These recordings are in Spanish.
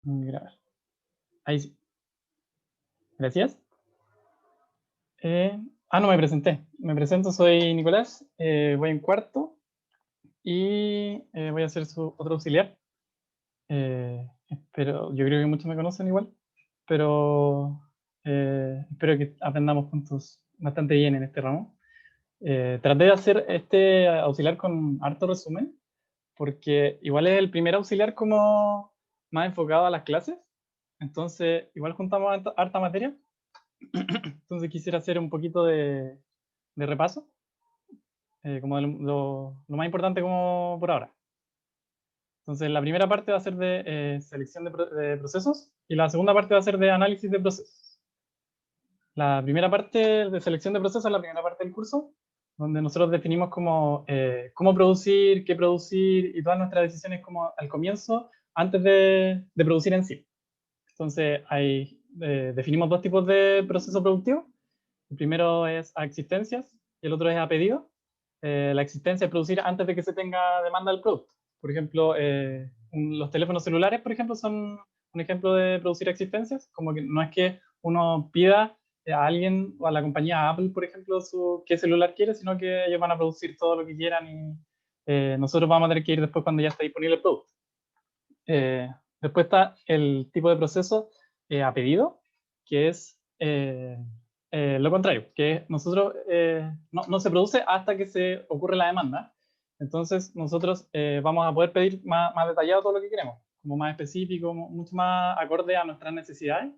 Grabar. Ahí sí. Gracias. No me presenté. Me presento, soy Nicolás, voy en cuarto y voy a ser su otro auxiliar. Pero yo creo que muchos me conocen igual, pero espero que aprendamos juntos bastante bien en este ramo. Traté de hacer este auxiliar con harto resumen, porque igual es el primer auxiliar como más enfocado a las clases, entonces igual juntamos harta materia. Entonces quisiera hacer un poquito de repaso, como de lo más importante como por ahora. Entonces la primera parte va a ser de selección de procesos y la segunda parte va a ser de análisis de procesos. La primera parte de selección de procesos es la primera parte del curso, donde nosotros definimos cómo producir, qué producir y todas nuestras decisiones como al comienzo, antes de producir en sí. Entonces definimos dos tipos de proceso productivo. El primero es a existencias y el otro es a pedido. La existencia es producir antes de que se tenga demanda del producto. Por ejemplo, los teléfonos celulares, por ejemplo, son un ejemplo de producir existencias. Como que no es que uno pida a alguien o a la compañía Apple, por ejemplo, qué celular quiere, sino que ellos van a producir todo lo que quieran y nosotros vamos a tener que ir después cuando ya está disponible el producto. Después está el tipo de proceso a pedido, que es lo contrario, que nosotros no se produce hasta que se ocurre la demanda. Entonces nosotros vamos a poder pedir más detallado todo lo que queremos, como más específico, mucho más acorde a nuestras necesidades.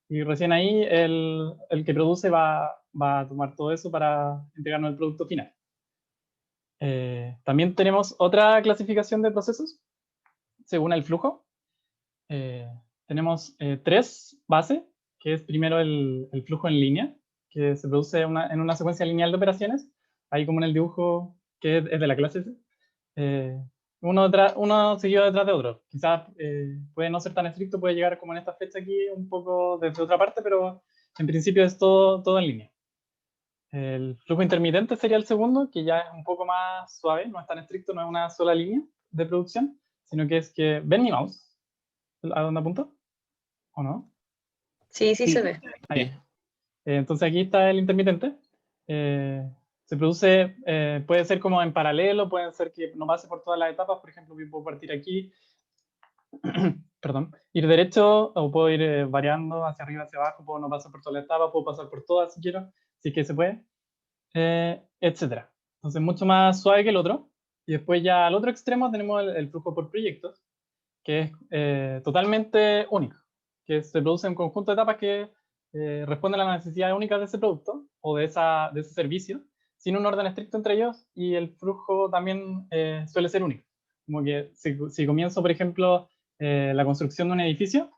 Y recién ahí el que produce va a tomar todo eso para entregarnos el producto final. También tenemos otra clasificación de procesos según el flujo. Eh, Tenemos tres bases, que es primero el flujo en línea, que se produce en una secuencia lineal de operaciones, ahí como en el dibujo que es de la clase. Uno seguido detrás de otro. Quizás puede no ser tan estricto, puede llegar como en esta fecha aquí, un poco desde otra parte, pero en principio es todo en línea. El flujo intermitente sería el segundo, que ya es un poco más suave, no es tan estricto, no es una sola línea de producción, sino que es que, ¿ven mi mouse? ¿A dónde apunto? ¿O no? Sí, sí se Sí. ve. Ahí. Entonces aquí está el intermitente. Se produce, puede ser como en paralelo, puede ser que no pase por todas las etapas. Por ejemplo, yo puedo partir aquí, perdón, ir derecho o puedo ir variando hacia arriba, hacia abajo, puedo no pasar por todas las etapas, puedo pasar por todas si quiero, si es que se puede, etcétera. Entonces mucho más suave que el otro. Y después ya al otro extremo tenemos el flujo por proyectos, que es totalmente único, que se produce un conjunto de etapas que responden a las necesidades únicas de ese producto o de ese servicio, sin un orden estricto entre ellos, y el flujo también suele ser único. Como que si comienzo, por ejemplo, la construcción de un edificio,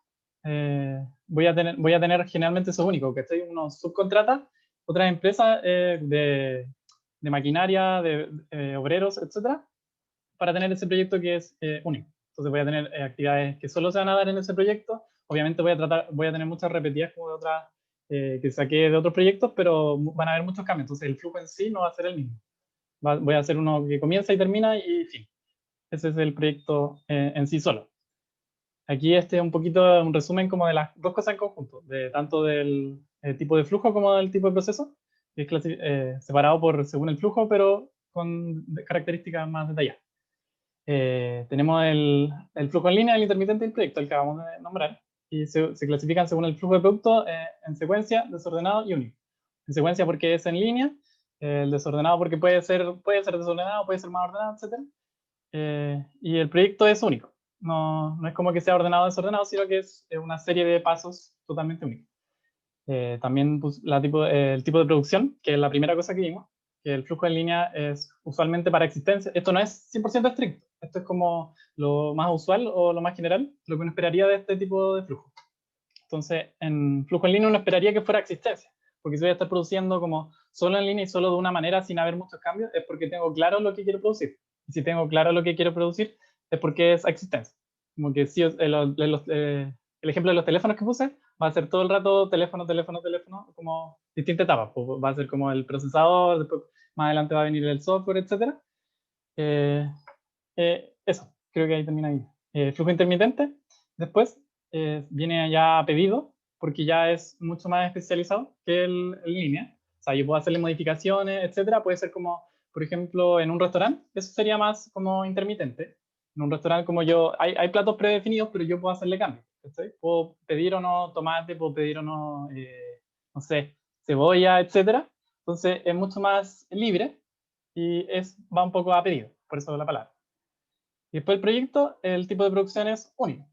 voy a tener generalmente eso único, que uno subcontrata otras empresas de maquinaria, de obreros, etcétera, para tener ese proyecto que es único. Entonces voy a tener actividades que solo se van a dar en ese proyecto. Obviamente voy a tener muchas repetidas como de otras que saqué de otros proyectos, pero van a haber muchos cambios. Entonces el flujo en sí no va a ser el mismo. Voy a hacer uno que comienza y termina y fin. Ese es el proyecto en sí solo. Aquí este es un poquito un resumen como de las dos cosas en conjunto, de tanto del tipo de flujo como del tipo de proceso, que es separado según el flujo, pero con características más detalladas. Tenemos el flujo en línea, el intermitente y el proyecto, el que acabamos de nombrar, y se clasifican según el flujo de producto en secuencia, desordenado y único. En secuencia porque es en línea, el desordenado porque puede ser desordenado, puede ser más ordenado, etc. Y el proyecto es único. No es como que sea ordenado o desordenado, sino que es una serie de pasos totalmente únicos. También pues, el tipo de producción, que es la primera cosa que vimos, que el flujo en línea es usualmente para existencia. Esto no es 100% estricto, esto es como lo más usual o lo más general, lo que uno esperaría de este tipo de flujo. Entonces, en flujo en línea uno esperaría que fuera existencia, porque si voy a estar produciendo como solo en línea y solo de una manera sin haber muchos cambios, es porque tengo claro lo que quiero producir. Y si tengo claro lo que quiero producir, es porque es existencia. Como que si el ejemplo de los teléfonos que puse va a ser todo el rato teléfono, teléfono, teléfono, como distintas etapas. Pues va a ser como el procesador, después más adelante va a venir el software, etc. Eso, creo que ahí termina ahí. Flujo intermitente, después viene ya a pedido, porque ya es mucho más especializado que el línea. O sea, yo puedo hacerle modificaciones, etcétera. Puede ser como, por ejemplo, en un restaurante, eso sería más como intermitente. En un restaurante como yo, hay platos predefinidos, pero yo puedo hacerle cambios. ¿Cachai? Puedo pedir o no tomate, puedo pedir o no, no sé, cebolla, etcétera. Entonces es mucho más libre y va un poco a pedido, por eso la palabra. Y después el proyecto, el tipo de producción es único.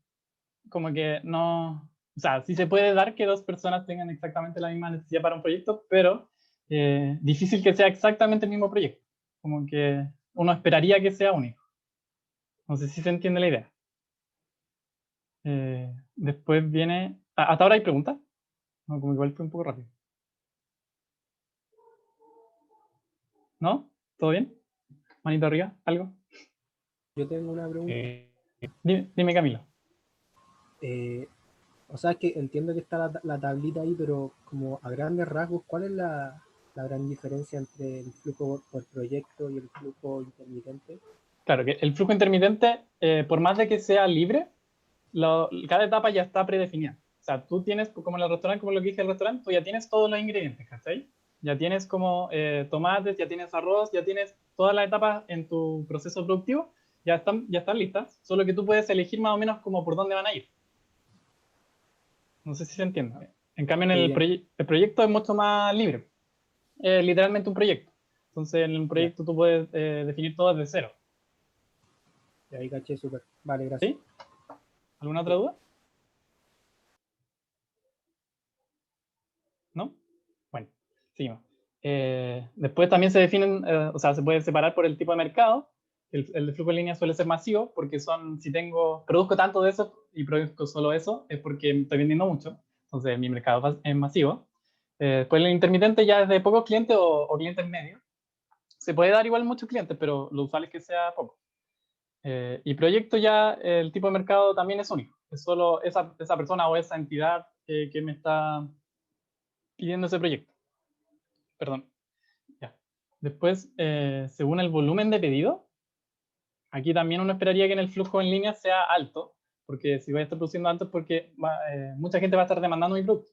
Como que no, o sea, sí se puede dar que dos personas tengan exactamente la misma necesidad para un proyecto, pero difícil que sea exactamente el mismo proyecto. Como que uno esperaría que sea único. No sé si se entiende la idea. Después viene, ¿hasta ahora hay preguntas? No, como igual fue un poco rápido. ¿No? ¿Todo bien? Manito arriba, ¿algo? Yo tengo una pregunta. Dime Camilo. Eh, o sea, es que entiendo que está la tablita ahí, pero como a grandes rasgos, ¿cuál es la gran diferencia entre el flujo por proyecto y el flujo intermitente? Claro, que el flujo intermitente, por más de que sea libre, cada etapa ya está predefinida. O sea, tú tienes, como en el restaurante, como lo que dije el restaurante, tú ya tienes todos los ingredientes, ¿cachai? Ya tienes como tomates, ya tienes arroz, ya tienes todas las etapas en tu proceso productivo, ya están listas, solo que tú puedes elegir más o menos como por dónde van a ir. No sé si se entiende. En cambio, en Sí, bien, el proyecto es mucho más libre. Literalmente un proyecto. Entonces, en un ya. proyecto tú puedes definir todo desde cero. Y ahí caché súper. Vale, gracias. ¿Sí? ¿Alguna otra Sí. duda? ¿No? Bueno, seguimos. Después también se definen, o sea, se puede separar por el tipo de mercado. El de flujo en línea suele ser masivo porque si produzco tanto de eso y produzco solo eso, es porque estoy vendiendo mucho. Entonces mi mercado es masivo. Después el intermitente ya es de pocos clientes o clientes medios. Se puede dar igual muchos clientes, pero lo usual es que sea poco. Y proyecto ya, el tipo de mercado también es único. Es solo esa persona o esa entidad que me está pidiendo ese proyecto. Perdón. Ya. Después, según el volumen de pedido, aquí también uno esperaría que en el flujo en línea sea alto, porque si voy a estar produciendo alto es porque mucha gente va a estar demandando mi producto.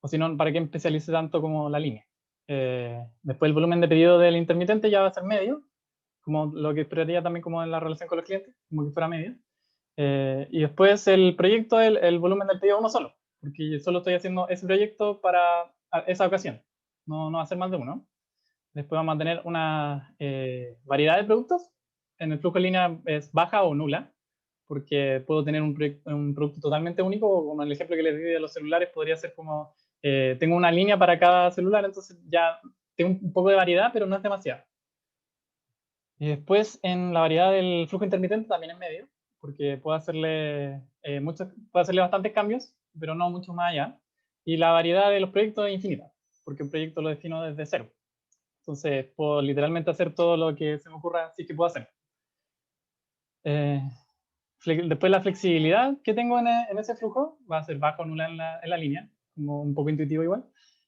O si no, ¿para qué especialice tanto como la línea? Después el volumen de pedido del intermitente ya va a ser medio, como lo que esperaría también como en la relación con los clientes, como que fuera medio. Y después el proyecto, el volumen del pedido uno solo, porque yo solo estoy haciendo ese proyecto para esa ocasión, no hacer más de uno. Después vamos a tener una variedad de productos. En el flujo en línea es baja o nula, porque puedo tener un producto totalmente único, como el ejemplo que les di de los celulares, podría ser como, tengo una línea para cada celular, entonces ya tengo un poco de variedad, pero no es demasiado. Y después en la variedad del flujo intermitente también es medio, porque puedo hacerle bastantes cambios, pero no mucho más allá. Y la variedad de los proyectos es infinita, porque un proyecto lo defino desde cero. Entonces, puedo literalmente hacer todo lo que se me ocurra, así que puedo hacer. Eh, Después, la flexibilidad que tengo en ese flujo va a ser baja o nula en la línea, como un poco intuitivo igual.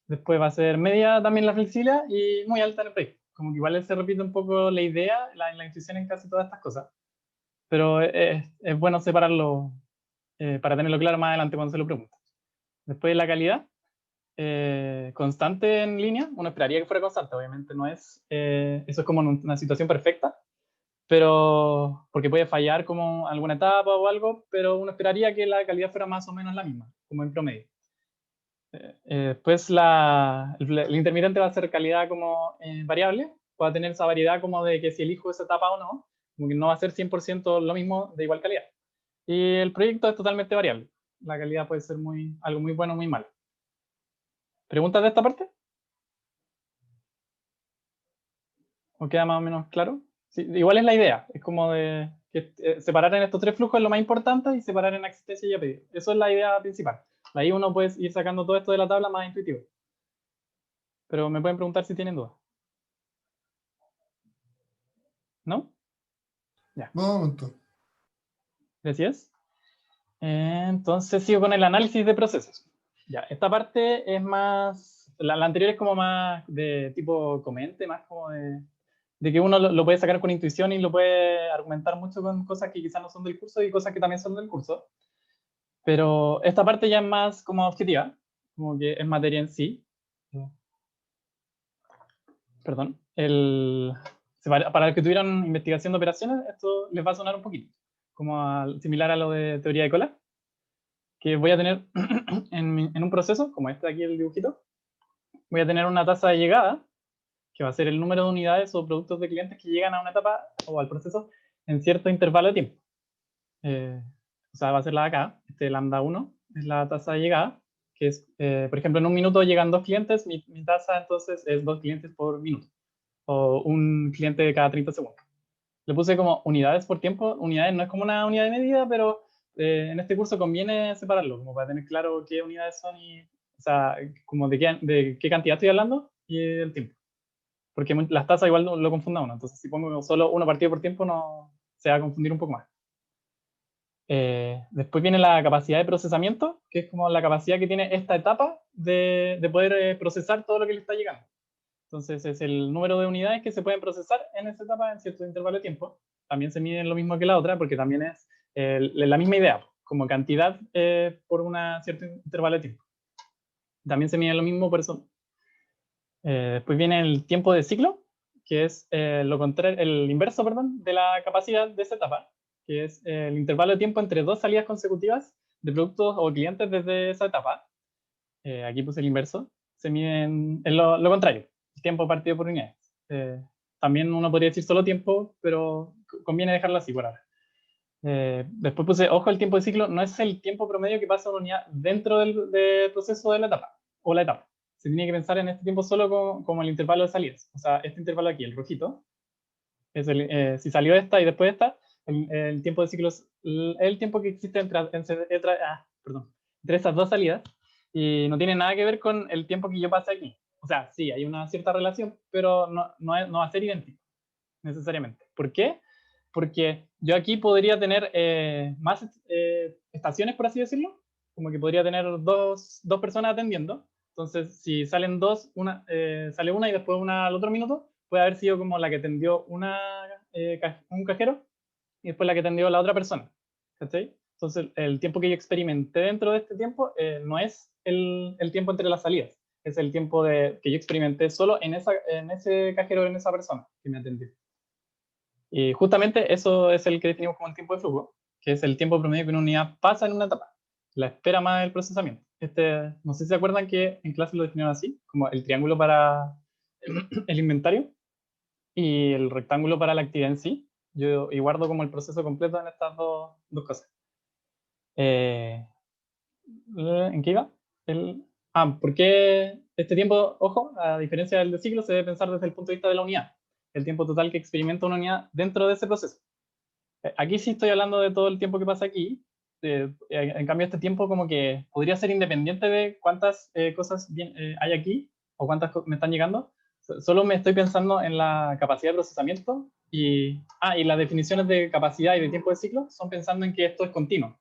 Después va a ser media también la flexibilidad y muy alta en el proyecto. Como que igual se repite un poco la idea, la intuición en casi todas estas cosas. Pero es bueno separarlo para tenerlo claro más adelante cuando se lo pregunto. Después, la calidad. Constante en línea, uno esperaría que fuera constante, obviamente no es, eso es como una situación perfecta, pero porque puede fallar como alguna etapa o algo, pero uno esperaría que la calidad fuera más o menos la misma, como en promedio. Después el intermitente va a ser calidad como variable, va a tener esa variedad como de que si elijo esa etapa o no, como que no va a ser 100% lo mismo de igual calidad. Y el proyecto es totalmente variable, la calidad puede ser algo muy bueno o muy malo. ¿Preguntas de esta parte? ¿O queda más o menos claro? Sí, igual es la idea, es como de que, separar en estos tres flujos es lo más importante y separar en existencia y a pedido. Eso es la idea principal. Ahí uno puede ir sacando todo esto de la tabla más intuitivo. Pero me pueden preguntar si tienen dudas. ¿No? Ya. No, un momento. Gracias. Entonces sigo con el análisis de procesos. Ya, esta parte es más, la anterior es como más de tipo comente, más como de que uno lo puede sacar con intuición y lo puede argumentar mucho con cosas que quizás no son del curso y cosas que también son del curso. Pero esta parte ya es más como objetiva, como que es materia en sí. Perdón. Para los que tuvieron investigación de operaciones, esto les va a sonar un poquito, como similar a lo de teoría de cola, que voy a tener en un proceso, como este de aquí el dibujito, voy a tener una tasa de llegada, que va a ser el número de unidades o productos de clientes que llegan a una etapa o al proceso en cierto intervalo de tiempo. O sea, va a ser la de acá, este lambda 1 es la tasa de llegada, que es, por ejemplo, en un minuto llegan 2 clientes, mi tasa entonces es 2 clientes por minuto, o un cliente de cada 30 segundos. Le puse como unidades por tiempo, unidades no es como una unidad de medida, pero en este curso conviene separarlo, como para tener claro qué unidades son y, o sea, como de qué cantidad estoy hablando y el tiempo. Porque las tasas igual lo confunda uno, entonces si pongo solo uno partido por tiempo no se va a confundir un poco más. Después viene la capacidad de procesamiento, que es como la capacidad que tiene esta etapa de poder procesar todo lo que le está llegando. Entonces es el número de unidades que se pueden procesar en esa etapa en cierto intervalo de tiempo. También se mide lo mismo que la otra, porque también es la misma idea, como cantidad por un cierto intervalo de tiempo. También se mide lo mismo, por eso. Después viene el tiempo de ciclo, que es lo contrario, el inverso, perdón, de la capacidad de esa etapa, que es el intervalo de tiempo entre dos salidas consecutivas de productos o clientes desde esa etapa. Aquí puse el inverso. Se mide en lo contrario, el tiempo partido por unidades. También uno podría decir solo tiempo, pero conviene dejarlo así por ahora. Después puse, ojo, el tiempo de ciclo no es el tiempo promedio que pasa una unidad dentro del proceso de la etapa, o la etapa. Se tiene que pensar en este tiempo solo como el intervalo de salidas. O sea, este intervalo aquí, el rojito, es si salió esta y después esta, el tiempo de ciclo es el tiempo que existe entre esas dos salidas, y no tiene nada que ver con el tiempo que yo pasé aquí. O sea, sí, hay una cierta relación, pero no va a ser idéntico necesariamente. ¿Por qué? Porque yo aquí podría tener más estaciones, por así decirlo, como que podría tener dos personas atendiendo. Entonces, si salen dos, sale una y después una al otro minuto, puede haber sido como la que atendió un cajero y después la que atendió la otra persona. ¿Cachai? Entonces, el tiempo que yo experimenté dentro de este tiempo no es el tiempo entre las salidas, es el tiempo que yo experimenté solo en ese cajero, en esa persona que me atendió. Y justamente eso es el que definimos como el tiempo de flujo, que es el tiempo promedio que una unidad pasa en una etapa, la espera más del procesamiento. No sé si se acuerdan que en clase lo definieron así, como el triángulo para el inventario y el rectángulo para la actividad en sí. Y guardo como el proceso completo en estas dos cosas. ¿En qué iba? ¿Por qué este tiempo, ojo, a diferencia del de ciclo, se debe pensar desde el punto de vista de la unidad, el tiempo total que experimenta una unidad dentro de ese proceso? Aquí sí estoy hablando de todo el tiempo que pasa aquí. En cambio, este tiempo como que podría ser independiente de cuántas cosas hay aquí o cuántas me están llegando. Solo me estoy pensando en la capacidad de procesamiento y las definiciones de capacidad y de tiempo de ciclo son pensando en que esto es continuo.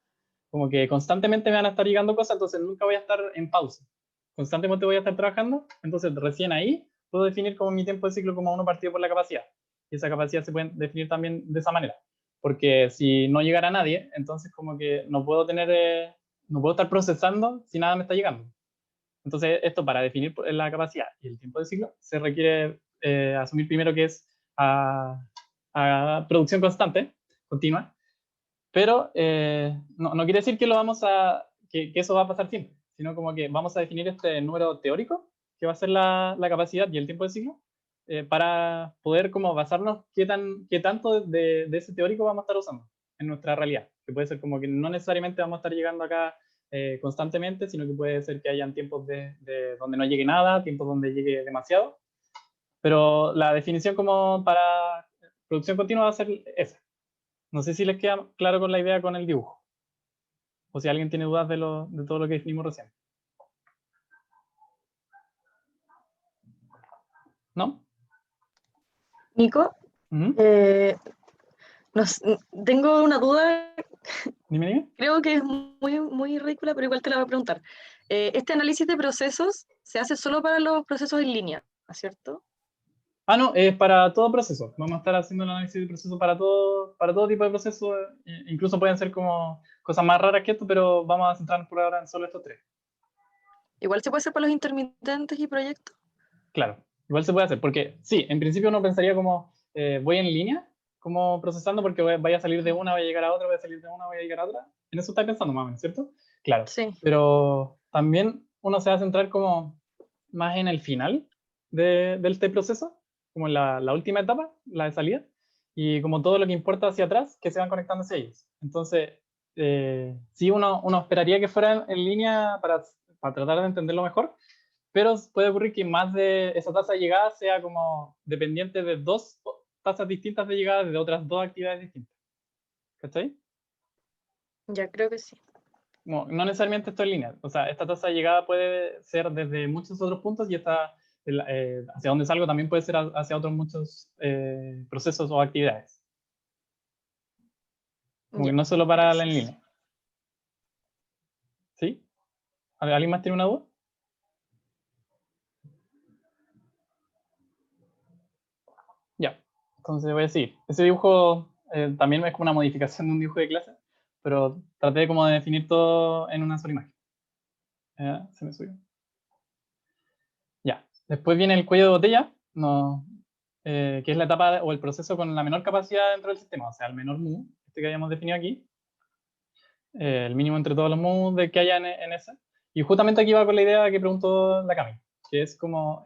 Como que constantemente me van a estar llegando cosas, entonces nunca voy a estar en pausa. Constantemente voy a estar trabajando, entonces recién ahí puedo definir como mi tiempo de ciclo como uno partido por la capacidad. Y esa capacidad se puede definir también de esa manera. Porque si no llegara nadie, entonces como que no puedo estar procesando si nada me está llegando. Entonces esto para definir la capacidad y el tiempo de ciclo se requiere asumir primero que es a producción constante, continua, pero no quiere decir que que eso va a pasar siempre, sino como que vamos a definir este número teórico que va a ser la capacidad y el tiempo de ciclo para poder como basarnos qué tanto de ese teórico vamos a estar usando en nuestra realidad. Que puede ser como que no necesariamente vamos a estar llegando acá constantemente, sino que puede ser que hayan tiempos de donde no llegue nada, tiempos donde llegue demasiado. Pero la definición como para producción continua va a ser esa. No sé si les queda claro con la idea con el dibujo, o si alguien tiene dudas de todo lo que definimos recién. ¿No? Nico, ¿Mm? eh, tengo una duda, Dime, dime. creo que es muy ridícula, pero igual te la voy a preguntar. Este análisis de procesos se hace solo para los procesos en línea, ¿cierto? No, es para todo proceso. Vamos a estar haciendo el análisis de proceso para todo tipo de procesos. Incluso pueden ser como cosas más raras que esto, pero vamos a centrarnos por ahora en solo estos tres. Igual se puede hacer para los intermitentes y proyectos. Claro, igual se puede hacer, porque sí, en principio uno pensaría como, voy en línea, como procesando, porque vaya a salir de una, voy a llegar a otra, voy a salir de una, voy a llegar a otra. En eso está pensando más o menos, ¿cierto? Claro. Sí. Pero también uno se va a centrar como más en el final de este proceso, como en la última etapa, la de salida, y como todo lo que importa hacia atrás, que se van conectando hacia ellos. Entonces, sí, uno esperaría que fuera en línea para tratar de entenderlo mejor, pero puede ocurrir que más de esa tasa de llegada sea como dependiente de dos tasas distintas de llegada de otras dos actividades distintas. ¿Cachai? Ya creo que sí. No necesariamente esto es lineal. O sea, esta tasa de llegada puede ser desde muchos otros puntos y hacia donde salgo también puede ser hacia otros muchos procesos o actividades. Como que no solo para la en Gracias. línea. ¿Sí? ¿Alguien más tiene una duda? Ya, entonces voy a decir, ese dibujo también es como una modificación de un dibujo de clase, pero traté como de definir todo en una sola imagen. Se me subió. Ya, después viene el cuello de botella, que es la etapa o el proceso con la menor capacidad dentro del sistema, o sea, el menor mu, este que habíamos definido aquí, el mínimo entre todos los mu que haya en ese. Y justamente aquí va con la idea que preguntó la Cami, que es como,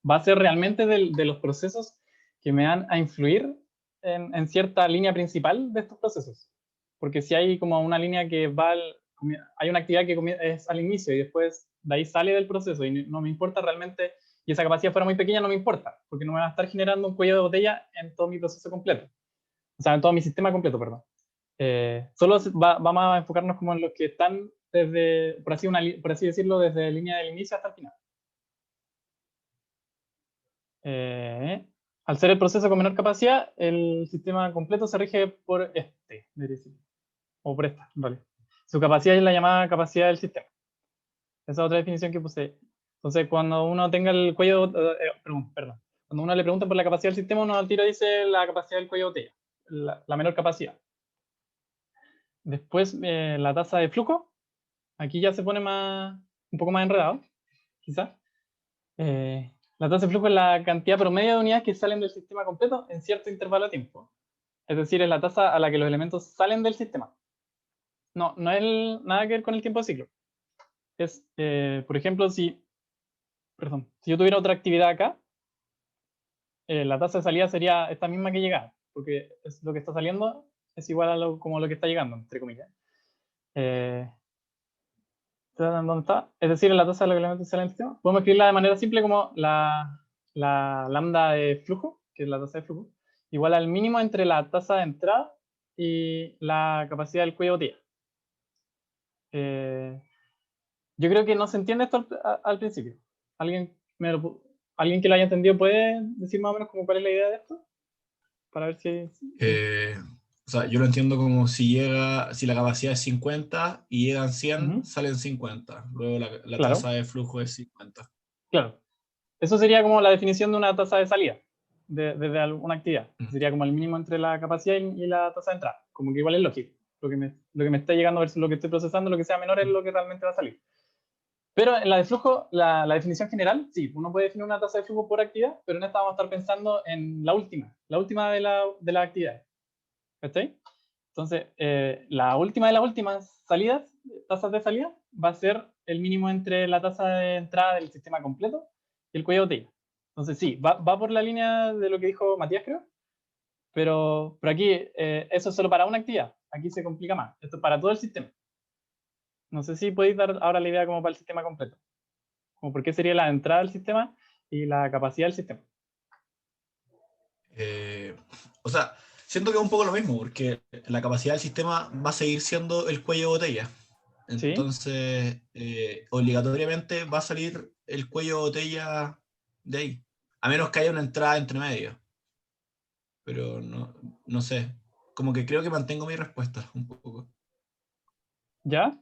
va a ser realmente de los procesos que me van a influir en cierta línea principal de estos procesos. Porque si hay como una línea que hay una actividad que es al inicio y después de ahí sale del proceso y no me importa realmente, y esa capacidad fuera muy pequeña, no me importa, porque no me va a estar generando un cuello de botella en todo mi proceso completo. O sea, en todo mi sistema completo, perdón. Solo vamos a enfocarnos como en los que están desde, por así decirlo, desde la línea del inicio hasta el final. Al ser el proceso con menor capacidad, el sistema completo se rige por o por esta, en realidad. Su capacidad es la llamada capacidad del sistema. Esa es otra definición que puse. Entonces, cuando uno tenga el cuello, perdón, cuando uno le pregunta por la capacidad del sistema, uno al tiro dice la capacidad del cuello de botella, la menor capacidad. Después, la tasa de flujo, aquí ya se pone un poco más enredado, quizás. La tasa de flujo es la cantidad promedio de unidades que salen del sistema completo en cierto intervalo de tiempo. Es decir, es la tasa a la que los elementos salen del sistema. No es nada que ver con el tiempo de ciclo. Es, por ejemplo, si yo tuviera otra actividad acá, la tasa de salida sería esta misma que llegada, porque es lo que está saliendo es igual a como lo que está llegando, entre comillas. ¿Dónde está? Es decir, en la tasa de los elementos que salen del sistema. Podemos escribirla de manera simple como la lambda de flujo, que es la tasa de flujo, igual al mínimo entre la tasa de entrada y la capacidad del cuello de botella. Yo creo que no se entiende esto al principio. ¿Alguien que lo haya entendido puede decir más o menos como cuál es la idea de esto? Para ver si... O sea, yo lo entiendo como si la capacidad es 50 y llegan 100, salen 50. Luego la Claro. tasa de flujo es 50. Claro. Eso sería como la definición de una tasa de salida desde alguna actividad. Sería como el mínimo entre la capacidad y la tasa de entrada. Como que igual es lógico. Lo que me está llegando versus lo que estoy procesando, lo que sea menor es lo que realmente va a salir. Pero en la de flujo, la definición general, sí, uno puede definir una tasa de flujo por actividad, pero en esta vamos a estar pensando en la última de las actividades. ¿Estáis? Entonces, la última de las últimas tasas de salida, va a ser el mínimo entre la tasa de entrada del sistema completo y el cuello de botella. Entonces, sí, va por la línea de lo que dijo Matías, creo, pero aquí eso es solo para una actividad. Aquí se complica más. Esto es para todo el sistema. No sé si podéis dar ahora la idea como para el sistema completo. Como por qué sería la entrada del sistema y la capacidad del sistema. O sea, siento que es un poco lo mismo, porque la capacidad del sistema va a seguir siendo el cuello de botella. Entonces, obligatoriamente va a salir el cuello de botella de ahí. A menos que haya una entrada entre medio. Pero no sé. Como que creo que mantengo mi respuesta un poco. ¿Ya?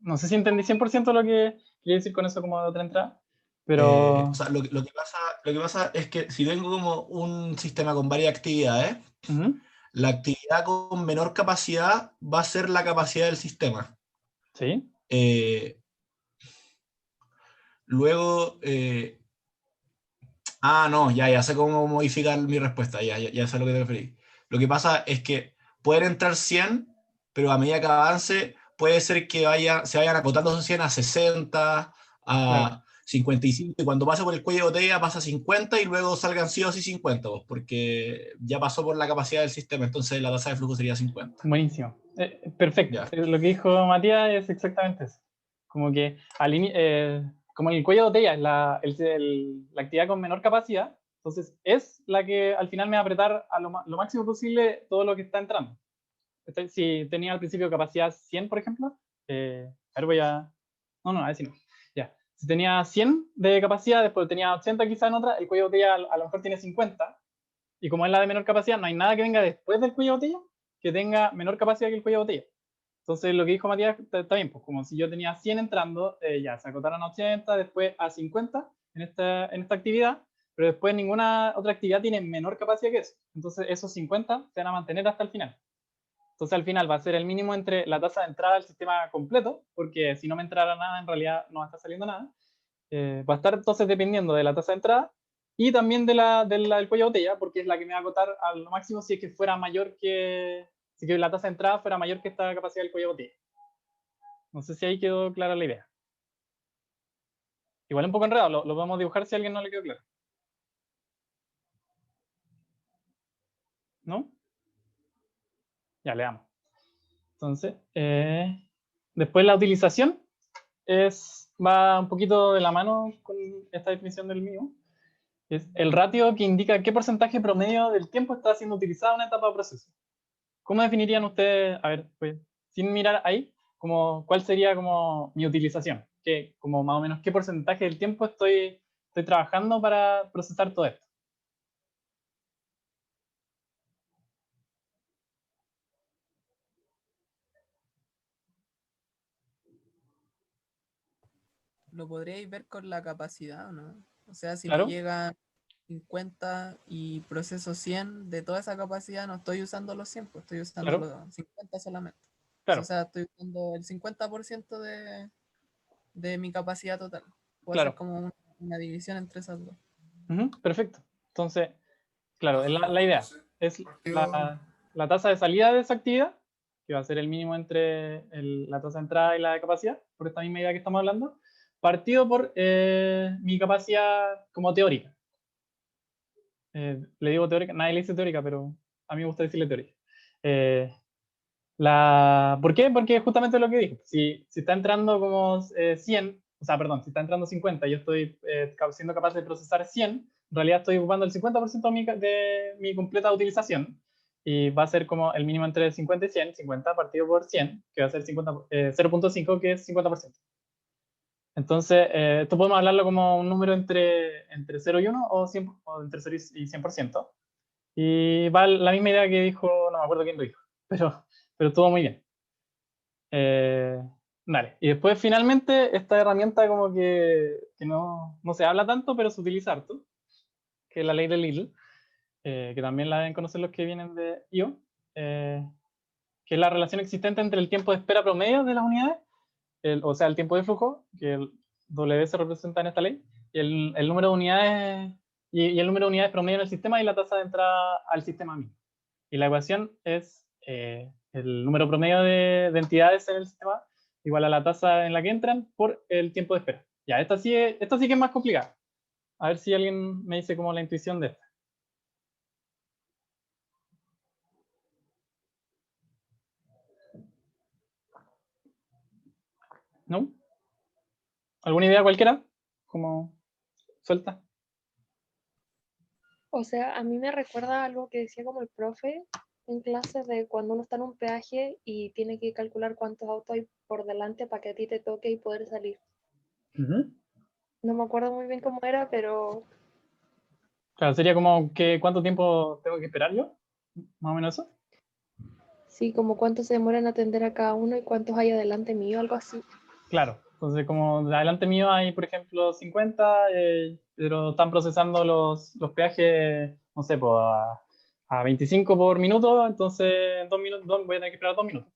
No sé si entendí 100% lo que quería decir con eso como de otra entrada, pero... O sea, lo que pasa es que si tengo como un sistema con varias actividades, la actividad con menor capacidad va a ser la capacidad del sistema. ¿Sí? Luego, no, ya sé cómo modificar mi respuesta, ya sé a lo que te referí. Lo que pasa es que pueden entrar 100, pero a medida que avance, puede ser que se vayan acotando esos 100 a 60, a Claro. 55, y cuando pase por el cuello de botella pasa a 50 y luego salgan sí o sí 50, pues, porque ya pasó por la capacidad del sistema, entonces la tasa de flujo sería 50. Buenísimo. Perfecto. Ya. Lo que dijo Matías es exactamente eso. Como que como el cuello de botella es la actividad con menor capacidad, entonces es la que al final me va a apretar a lo máximo posible todo lo que está entrando. Si tenía al principio capacidad 100, por ejemplo, a ver, voy a... No, a ver si no. Ya. Si tenía 100 de capacidad, después tenía 80 quizá en otra, el cuello de botella a lo mejor tiene 50, y como es la de menor capacidad, no hay nada que venga después del cuello de botella que tenga menor capacidad que el cuello de botella. Entonces, lo que dijo Matías está bien, pues como si yo tenía 100 entrando, ya se acotaron a 80, después a 50 en esta actividad, pero después ninguna otra actividad tiene menor capacidad que eso. Entonces, esos 50 se van a mantener hasta el final. Entonces, al final va a ser el mínimo entre la tasa de entrada del sistema completo, porque si no me entrara nada, en realidad no va a estar saliendo nada. Va a estar entonces dependiendo de la tasa de entrada y también del cuello de botella, porque es la que me va a acotar a lo máximo si es que fuera mayor si que la tasa de entrada fuera mayor que esta capacidad del cuello de botella. No sé si ahí quedó clara la idea. Igual un poco enredado, lo podemos dibujar si a alguien no le quedó claro. ¿No? Ya, le damos. Entonces, después la utilización va un poquito de la mano con esta definición del mío. Es el ratio que indica qué porcentaje promedio del tiempo está siendo utilizada una etapa de proceso. ¿Cómo definirían ustedes, a ver, pues, sin mirar ahí, cuál sería como mi utilización? Como más o menos, ¿qué porcentaje del tiempo estoy trabajando para procesar todo esto? Lo podríais ver con la capacidad, ¿o no? O sea, si me Claro, llega 50 y proceso 100 de toda esa capacidad, no estoy usando los 100, pues estoy usando claro, los 50 solamente. O claro, sea, estoy usando el 50% de mi capacidad total. Puedo hacer claro. como una división entre esas dos. Perfecto. Entonces, claro, la idea es la tasa de salida de esa actividad, que va a ser el mínimo entre la tasa de entrada y la de capacidad, por esta misma idea que estamos hablando, partido por mi capacidad como teórica. Le digo teórica, nadie le dice teórica, pero a mí me gusta decirle teórica. ¿Por qué? Porque es justamente lo que dije. Si está entrando como 100, o sea, perdón, si está entrando 50 y yo estoy siendo capaz de procesar 100, en realidad estoy ocupando el 50% de mi completa utilización y va a ser como el mínimo entre 50 y 100, 50 partido por 100, que va a ser 0.5, que es 50%. Entonces, esto podemos hablarlo como un número entre 0 y 1 o entre 0 y 100%. Y va la misma idea que dijo, no me acuerdo quién lo dijo, pero estuvo muy bien. Dale. Y después finalmente esta herramienta como que no se habla tanto, pero se utiliza harto, que es la ley de Little, que también la deben conocer los que vienen de IO, que es la relación existente entre el tiempo de espera promedio de las unidades, o sea, el tiempo de flujo, que el W se representa en esta ley, y el número de unidades y el número de unidades promedio en el sistema y la tasa de entrada al sistema mismo. Y la ecuación es el número promedio de entidades en el sistema igual a la tasa en la que entran por el tiempo de espera. Ya, esta sí que es más complicada. A ver si alguien me dice como la intuición de esta. ¿No? ¿Alguna idea cualquiera? Como suelta. O sea, a mí me recuerda algo que decía como el profe en clases de cuando uno está en un peaje y tiene que calcular cuántos autos hay por delante para que a ti te toque y poder salir. No me acuerdo muy bien cómo era, pero Claro, sería como que cuánto tiempo tengo que esperar yo, más o menos eso. sí, como cuánto se demora en atender a cada uno y cuántos hay adelante mío, algo así. Claro, entonces como de adelante mío hay, por ejemplo, 50, pero están procesando los peajes, no sé, pues, a 25 por minuto, entonces en 2 minutos voy a tener que esperar 2 minutos.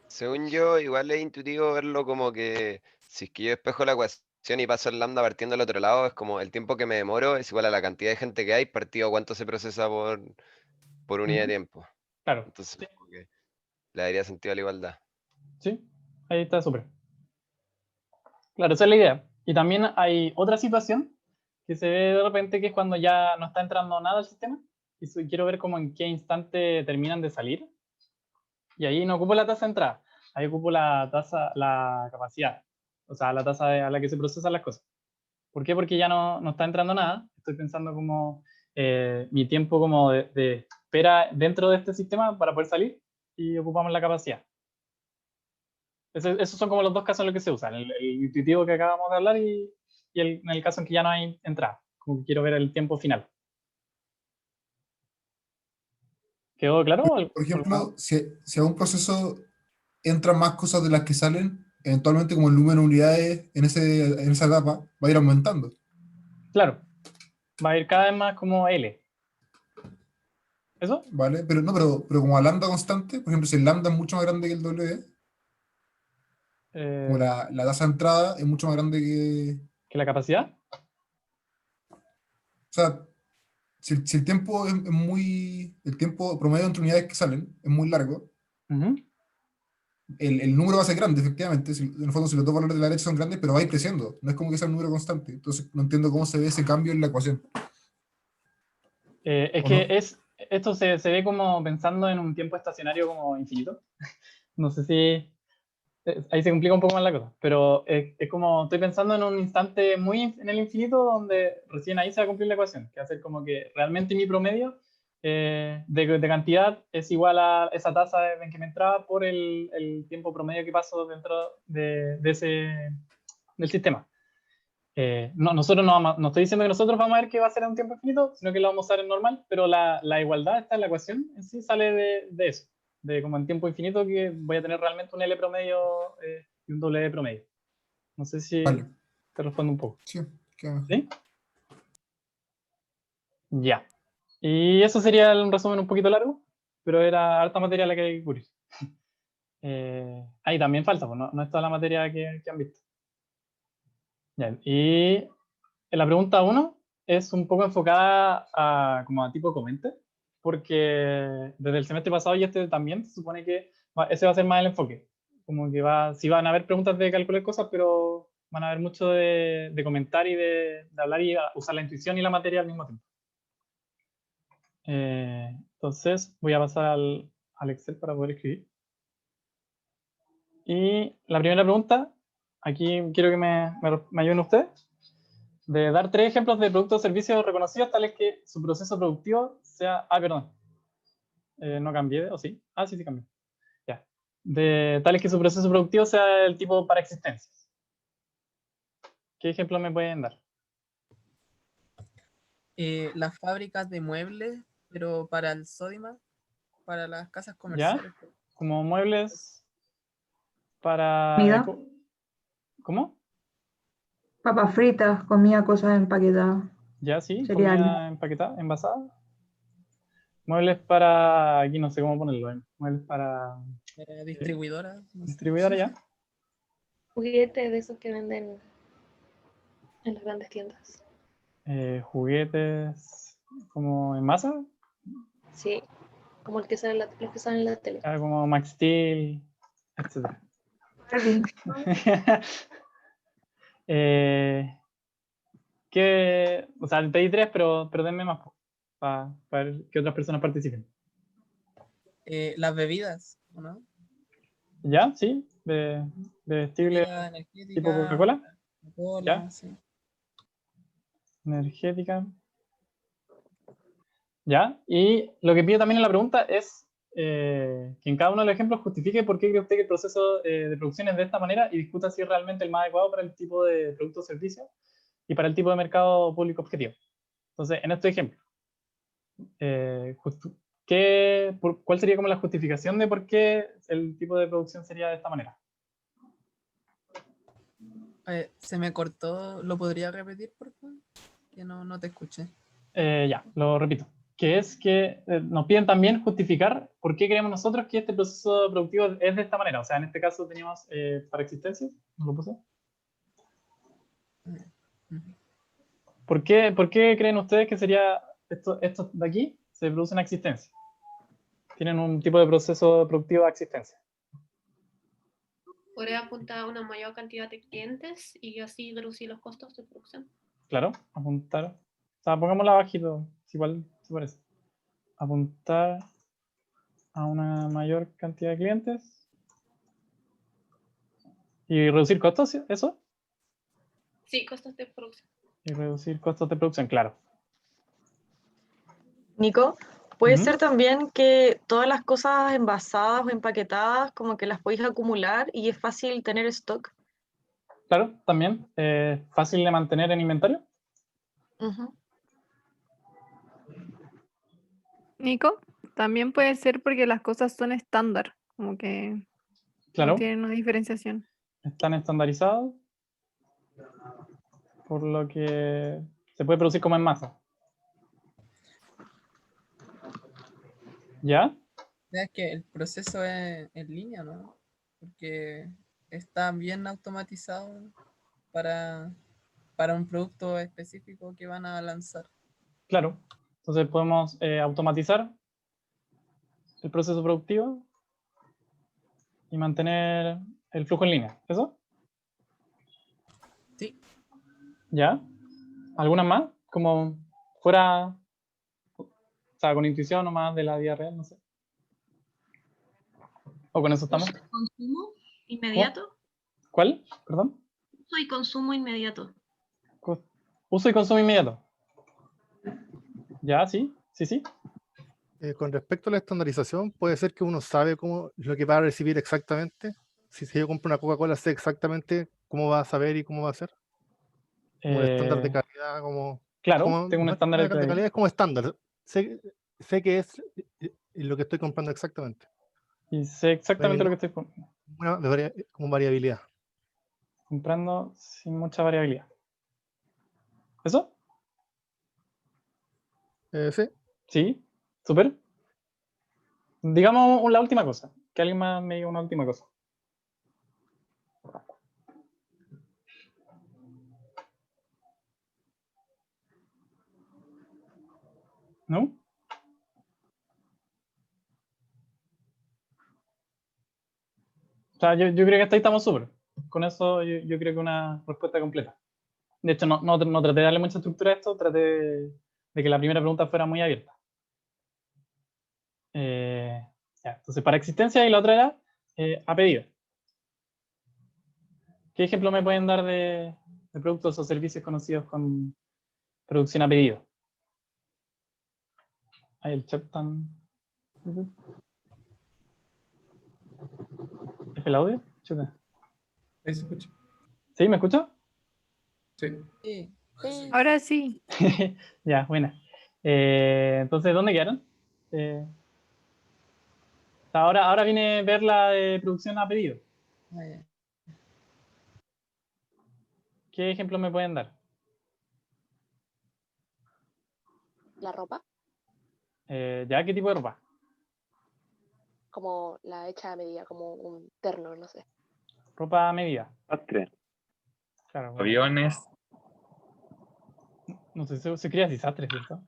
Según yo, igual es intuitivo verlo como que si es que yo despejo la ecuación y paso el lambda partiendo al otro lado, es como el tiempo que me demoro es igual a la cantidad de gente que hay partido cuánto se procesa por unidad de tiempo. Claro, Entonces, sí, como que le daría sentido a la igualdad. sí, ahí está súper. Claro, esa es la idea. Y también hay otra situación que se ve de repente, que es cuando ya no está entrando nada al sistema y quiero ver como en qué instante terminan de salir. Y ahí no ocupo la tasa de entrada, ahí ocupo la capacidad, o sea, la tasa a la que se procesan las cosas. ¿Por qué? Porque ya no está entrando nada. Estoy pensando como mi tiempo como de espera dentro de este sistema para poder salir, y ocupamos la capacidad. Esos son como los dos casos en los que se usan, el intuitivo que acabamos de hablar y en el caso en que ya no hay entrada, como que quiero ver el tiempo final. ¿Quedó claro? Por ejemplo, si a un proceso entran más cosas de las que salen, eventualmente como el número de unidades en esa etapa va a ir aumentando. Claro, va a ir cada vez más como L. ¿Eso? ¿Vale? Pero no, pero como a lambda constante, por ejemplo, si el lambda es mucho más grande que el W, como la tasa de entrada es mucho más grande que... ¿Que la capacidad? O sea, si el tiempo es muy... El tiempo promedio entre unidades que salen es muy largo, el número va a ser grande, efectivamente. En el fondo, si los dos valores de la derecha son grandes, pero va a ir creciendo. No es como que sea un número constante. Entonces, no entiendo cómo se ve ese cambio en la ecuación. Es ¿O que no? esto se ve como pensando en un tiempo estacionario como infinito. No sé si ahí se complica un poco más la cosa, pero es como estoy pensando en un instante muy en el infinito donde recién ahí se va a cumplir la ecuación, que va a ser como que realmente mi promedio de cantidad es igual a esa tasa en que me entraba por el tiempo promedio que paso dentro del sistema. Nosotros no estoy diciendo que nosotros vamos a ver que va a ser en un tiempo infinito, sino que lo vamos a usar en normal, pero la igualdad está en la ecuación en sí, sale de eso, de como en tiempo infinito que voy a tener realmente un L promedio y un W promedio. No sé si Vale. te respondo un poco. Sí. ¿Sí? Ya. Y eso sería un resumen un poquito largo, pero era harta materia la que hay que cubrir. Ahí también falta, pues no es toda la materia que han visto. Ya. Y en la pregunta 1 es un poco enfocada como a tipo comente, porque desde el semestre pasado y este también se supone que ese va a ser más el enfoque. Como que sí van a haber preguntas de calcular cosas, pero van a haber mucho de comentar y de hablar y usar la intuición y la materia al mismo tiempo. Entonces voy a pasar al Excel para poder escribir. Y la primera pregunta, aquí quiero que me ayuden ustedes, de dar 3 ejemplos de productos o servicios reconocidos tales que su proceso productivo sea... perdón. No cambié, ¿o sí? Sí cambié. Ya. De tales que su proceso productivo sea el tipo para existencias. ¿Qué ejemplos me pueden dar? Las fábricas de muebles, pero para el Sodimac, para las casas ¿Ya? comerciales. Como muebles para... Comida, ¿Cómo? papas fritas, comida, cosas empaquetadas, Ya, sí, cereales. comida empaquetada, envasada. Muebles para... Aquí no sé cómo ponerlo. Muebles para... Distribuidoras. No sé. distribuidora, ya. Juguetes de esos que venden en las grandes tiendas. Juguetes como en masa. Sí, como el que sale los que salen en la tele. Como Max Steel, etc. Barbie. O sea, pedí 3, pero denme más para ver que otras personas participen. Las bebidas, ¿no? ¿Ya? ¿Sí? De vestible Bebida energética, tipo Coca-Cola. Coca-Cola, ¿Ya? sí. Energética. ¿Ya? Y lo que pido también en la pregunta es que en cada uno de los ejemplos justifique por qué cree usted que el proceso de producción es de esta manera y discuta si es realmente el más adecuado para el tipo de producto o servicio y para el tipo de mercado público objetivo. Entonces, en este ejemplo, ¿cuál sería como la justificación de por qué el tipo de producción sería de esta manera? Se me cortó, ¿lo podría repetir, por favor? Que no te escuché. Ya, lo repito. que es que nos piden también justificar por qué creemos nosotros que este proceso productivo es de esta manera. O sea, en este caso teníamos para existencias, ¿no lo puse? ¿Por qué creen ustedes que sería esto de aquí se produce una existencia? Tienen un tipo de proceso productivo de existencia. Podría apuntar a una mayor cantidad de clientes y así reducir los costos de producción. Claro, apuntar. O sea, pongámosla bajito, igual se parece. Apuntar a una mayor cantidad de clientes. ¿Y reducir costos? ¿Eso? Sí, costos de producción. Y reducir costos de producción, claro. Nico, puede ser también que todas las cosas envasadas o empaquetadas, como que las podéis acumular y es fácil tener stock. Claro, también. Fácil de mantener en inventario. Nico, también puede ser porque las cosas son estándar, como que Claro. no tienen una diferenciación. Están estandarizados, por lo que se puede producir como en masa. ¿Ya? Es que el proceso es en línea, ¿no? Porque está bien automatizado para un producto específico que van a lanzar. Claro. Entonces podemos automatizar el proceso productivo y mantener el flujo en línea. ¿Eso? Sí. ¿Ya? ¿Algunas más? Como fuera, o sea, con intuición o más de la vida real, no sé. ¿O con eso estamos? ¿Consumo inmediato? ¿Cuál? Perdón. Uso y consumo inmediato. Uso y consumo inmediato. ¿Ya? ¿Sí? ¿Sí? Con respecto a la estandarización, puede ser que uno sabe cómo lo que va a recibir exactamente. Si yo compro una Coca-Cola, sé exactamente cómo va a saber y cómo va a ser. Como el estándar de calidad, como... Claro, tengo un estándar de calidad, es como estándar. Sé que es lo que estoy comprando exactamente. Y sé exactamente lo que estoy comprando. Como variabilidad. Comprando sin mucha variabilidad. ¿Eso? Sí. Sí, súper. Digamos la última cosa. Que alguien más me diga una última cosa. ¿No? O sea, yo creo que hasta ahí estamos súper. Con eso yo creo que una respuesta completa. De hecho, no traté de darle mucha estructura a esto, traté de que la primera pregunta fuera muy abierta. Ya, entonces, para existencia y la otra era a pedido. ¿Qué ejemplo me pueden dar de productos o servicios conocidos con producción a pedido? Ahí el chat tan... ¿Es el audio? Chuta. Ahí se escucha. ¿Sí? ¿Me escucha? Sí. Sí. Ahora sí. Ya, buena. Entonces, ¿dónde quedaron? Ahora viene a ver la de producción a pedido. ¿Qué ejemplo me pueden dar? ¿La ropa? ¿Ya? ¿Qué tipo de ropa? Como la hecha a medida, como un terno, no sé. Ropa a medida. Sastre. Claro, bueno. Aviones. No sé, se cría así, sastre, ¿cierto?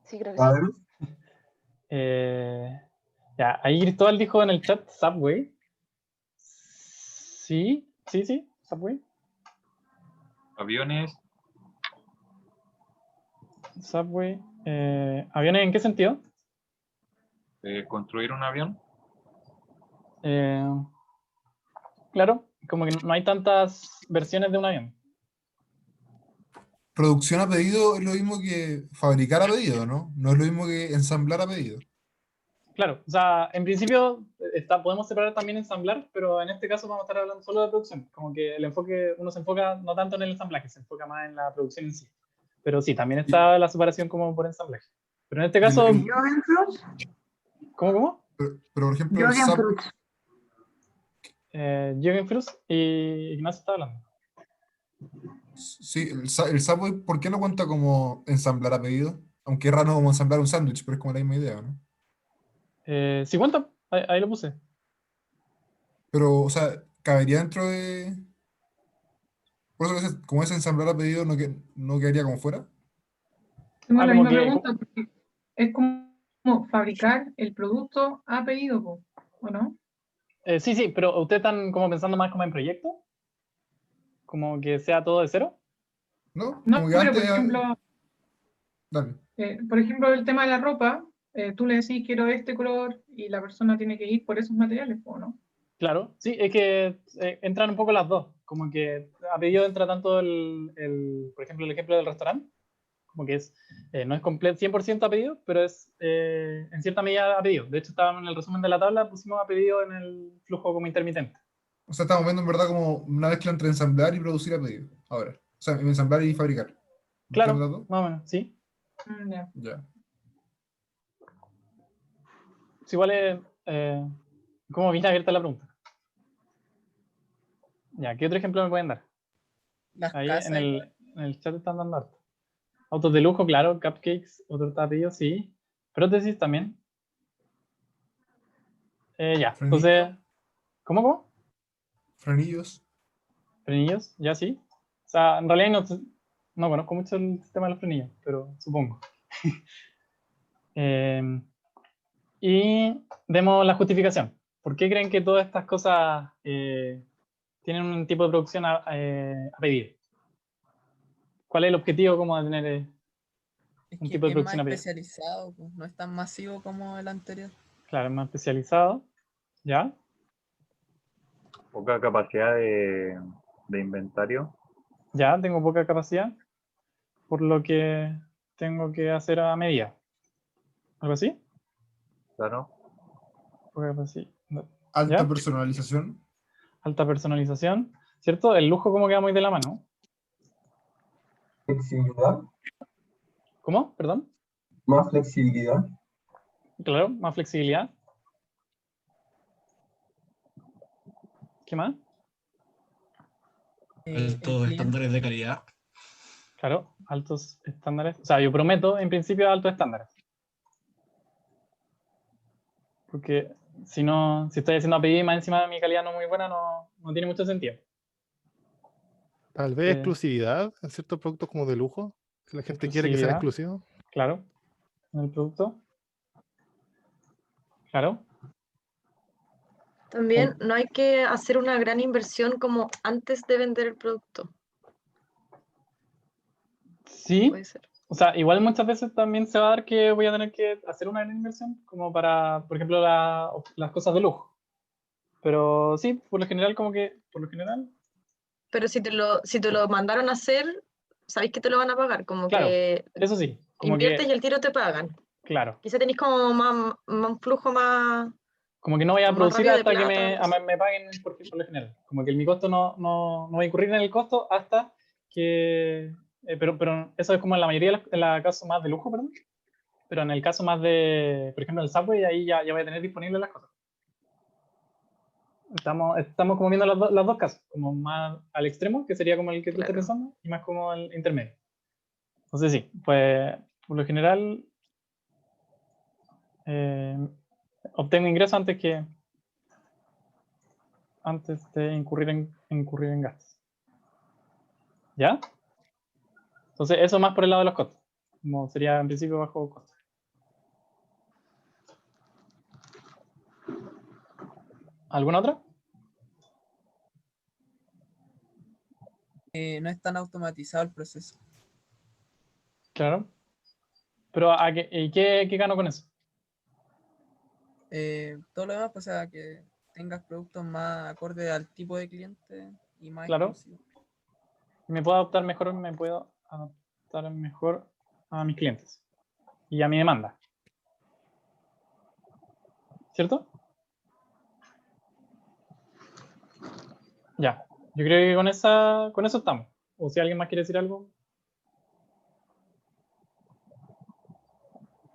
Sí, creo que sí. Ya, ahí Cristóbal dijo en el chat Subway. Sí, Subway. Aviones. Subway. ¿Aviones en qué sentido? Construir un avión. Claro, como que no hay tantas versiones de un avión. Producción a pedido es lo mismo que fabricar a pedido, ¿no? No es lo mismo que ensamblar a pedido. Claro, o sea, en principio podemos separar también ensamblar, pero en este caso vamos a estar hablando solo de producción. Como que uno se enfoca no tanto en el ensamblaje, se enfoca más en la producción en sí. Pero sí, también está la separación como por ensamblaje. Pero en este caso... ¿Cómo? Pero por ejemplo, el Jürgen Flus y Ignacio está hablando. Sí, el Subway, ¿por qué no cuenta como ensamblar a pedido? Aunque es raro como ensamblar un sándwich, pero es como la misma idea, ¿no? Sí cuenta, ahí lo puse. Pero, o sea, cabería dentro de... Por eso, como es ensamblar a pedido, no quedaría como fuera. Tengo la como misma que, pregunta, porque es como fabricar el producto a pedido, po, ¿o no? sí, pero ¿ustedes están como pensando más como en proyecto? ¿Como que sea todo de cero? ¿No? No, Como que pero antes... Dale. por ejemplo, el tema de la ropa, tú le decís quiero este color y la persona tiene que ir por esos materiales, ¿o no? Claro, sí, es que entran un poco las dos. Como que a pedido entra tanto por ejemplo, el ejemplo del restaurante, como que no es 100% a pedido, pero es en cierta medida a pedido. De hecho, estábamos en el resumen de la tabla, pusimos a pedido en el flujo como intermitente. O sea, estamos viendo en verdad como una mezcla entre ensamblar y producir a pedido. Ahora. O sea, ensamblar y fabricar. Claro, ¿Entiendes las dos? más o menos, sí. Ya. Ya. Es igual es como bien abierta la pregunta. Ya, ¿qué otro ejemplo me pueden dar? Las Ahí casas en igual. el chat están dando harto. Autos de lujo, claro. Cupcakes, otro está pedido, sí. Prótesis también. Ya, Frenillo. entonces, ¿cómo? Frenillos. ¿Frenillos? Ya sí. O sea, en realidad no conozco mucho el sistema de los frenillos, pero supongo. Y demos la justificación. ¿Por qué creen que todas estas cosas tienen un tipo de producción a pedir? ¿Cuál es el objetivo como de tener Es un que tipo de es más producción a pedir? especializado, pues, no es tan masivo como el anterior. Claro, es más especializado. ¿Ya? Poca capacidad de inventario. Ya, tengo poca capacidad, por lo que tengo que hacer a medida. ¿Algo así? Claro. Poca capacidad. Alta ¿Ya? personalización. Alta personalización. ¿Cierto? El lujo como queda muy de la mano. Flexibilidad. ¿Cómo? Perdón. Más flexibilidad. Claro, más flexibilidad. ¿Qué más? Altos estándares de calidad. Claro, altos estándares. O sea, yo prometo en principio altos estándares. Porque si estoy haciendo a pedir más encima de mi calidad no muy buena, no tiene mucho sentido. Tal vez exclusividad en ciertos productos como de lujo, que la gente quiere que sean Exclusividad, exclusivos. claro, en el producto. Claro. También no hay que hacer una gran inversión como antes de vender el producto. Sí, Puede ser. o sea, igual muchas veces también se va a dar que voy a tener que hacer una gran inversión, como para, por ejemplo, las cosas de lujo. Pero sí, por lo general. Pero si te lo mandaron a hacer, sabéis que te lo van a pagar, como Claro, que eso sí, como inviertes que, y el tiro te pagan. claro, Quizá tenéis como un flujo más, como que no voy a como más producir rápido de hasta que plata. Algo así. me paguen por lo general. Como que mi costo no va a incurrir en el costo hasta que... pero eso es como en la mayoría de los casos más de lujo, perdón. Pero en el caso más de, por ejemplo, el Subway, ahí ya voy a tener disponibles las cosas. Estamos como viendo las dos casos, como más al extremo, que sería como el que tú estás pensando, y más como el intermedio. Entonces sí, pues por lo general obtengo ingresos antes de incurrir en gastos. ¿Ya? Entonces eso más por el lado de los costos, como sería en principio bajo costo. ¿Alguna otra? No es tan automatizado el proceso. Claro. Pero ¿y qué gano con eso? Todo lo demás, pues, o sea, que tengas productos más acorde al tipo de cliente y más Claro. exclusivos. Me puedo adaptar mejor a mis clientes y a mi demanda. ¿Cierto? Ya. Yo creo que con eso estamos. O si alguien más quiere decir algo.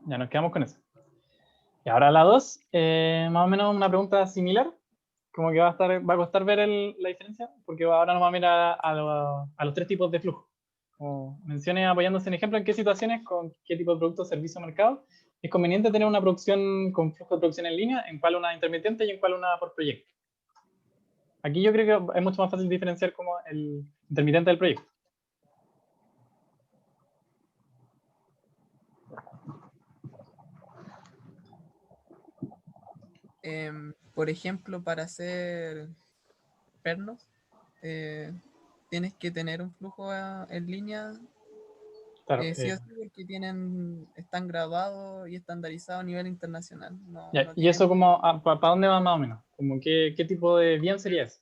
Ya nos quedamos con eso. Y ahora la 2, más o menos una pregunta similar, como que va a costar ver la diferencia, porque ahora nos va a mirar a los tres tipos de flujo. Como mencioné, apoyándose en ejemplo, en qué situaciones, con qué tipo de producto, servicio, mercado, es conveniente tener una producción con flujo de producción en línea, en cuál una intermitente y en cuál una por proyecto. Aquí yo creo que es mucho más fácil diferenciar como el intermitente del proyecto. Por ejemplo, para hacer pernos, tienes que tener un flujo en línea, Claro, sí o sí, porque están graduados y estandarizados a nivel internacional. No, ya, no ¿y eso tienen- como, para dónde va más o menos? Como qué tipo de bien sería eso?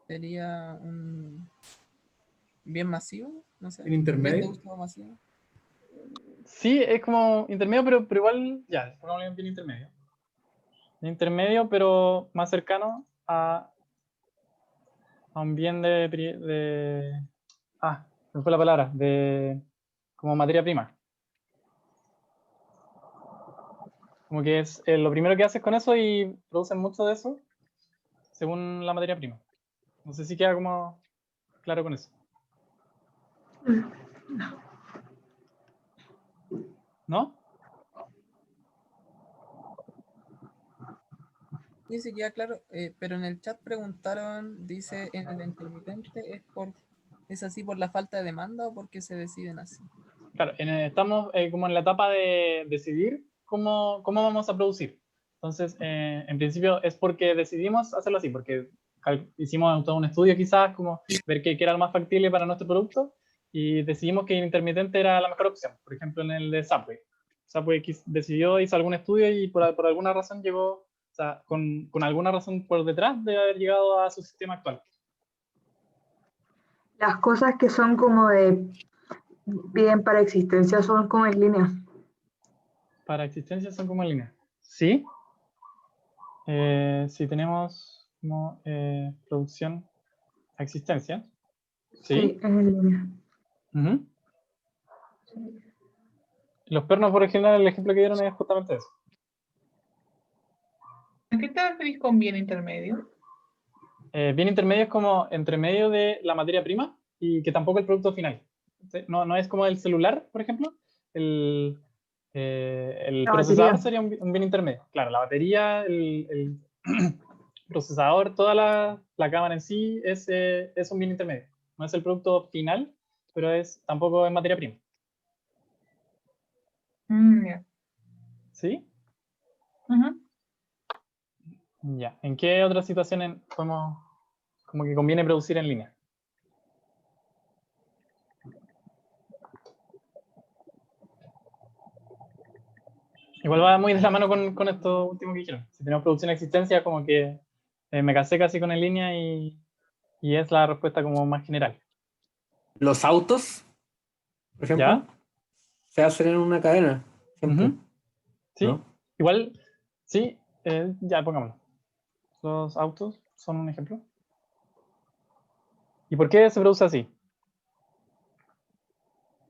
Sería un bien masivo, no sé. ¿En intermedio? Bien de uso masivo. Sí, es como intermedio, pero igual, ya, pongámosle un bien intermedio. Intermedio, pero más cercano a un bien me fue la palabra, como materia prima. Como que es lo primero que haces con eso y producen mucho de eso según la materia prima. No sé si queda como claro con eso. ¿No? Sí, sí, queda claro, pero en el chat preguntaron, dice, en el intermitente ¿es así por la falta de demanda o porque se deciden así? Claro, estamos como en la etapa de decidir cómo vamos a producir. Entonces, en principio es porque decidimos hacerlo así, porque hicimos todo un estudio quizás, como ver qué era lo más factible para nuestro producto, y decidimos que el intermitente era la mejor opción. Por ejemplo, en el de Subway. Subway decidió, hizo algún estudio y por alguna razón llegó, o sea, con alguna razón por detrás de haber llegado a su sistema actual. Las cosas que son como de bien para existencia son como en línea. Para existencia son como en línea. ¿Sí? Si tenemos como producción a existencia. Sí, es en línea. Ujú. Los pernos, por ejemplo, el ejemplo que dieron es justamente eso. ¿A qué te referís con bien intermedio? Bien intermedio es como entre medio de la materia prima y que tampoco el producto final. No es como el celular, por ejemplo. El La procesador batería. sería un bien intermedio. Claro, la batería, el procesador, toda la cámara en sí es un bien intermedio. No es el producto final, pero tampoco es materia prima. Ya. ¿Sí? Ujú. Ya. ¿En qué otras situaciones como que conviene producir en línea? Igual va muy de la mano con esto último que dijeron. Si tenemos producción a existencia, como que me casé casi con en línea y es la respuesta como más general. Los autos, por ejemplo, ¿Ya? se hacen en una cadena, siempre. Ujú. Sí, ¿no? igual, sí, ya pongámoslo. Los autos son un ejemplo. ¿Y por qué se produce así?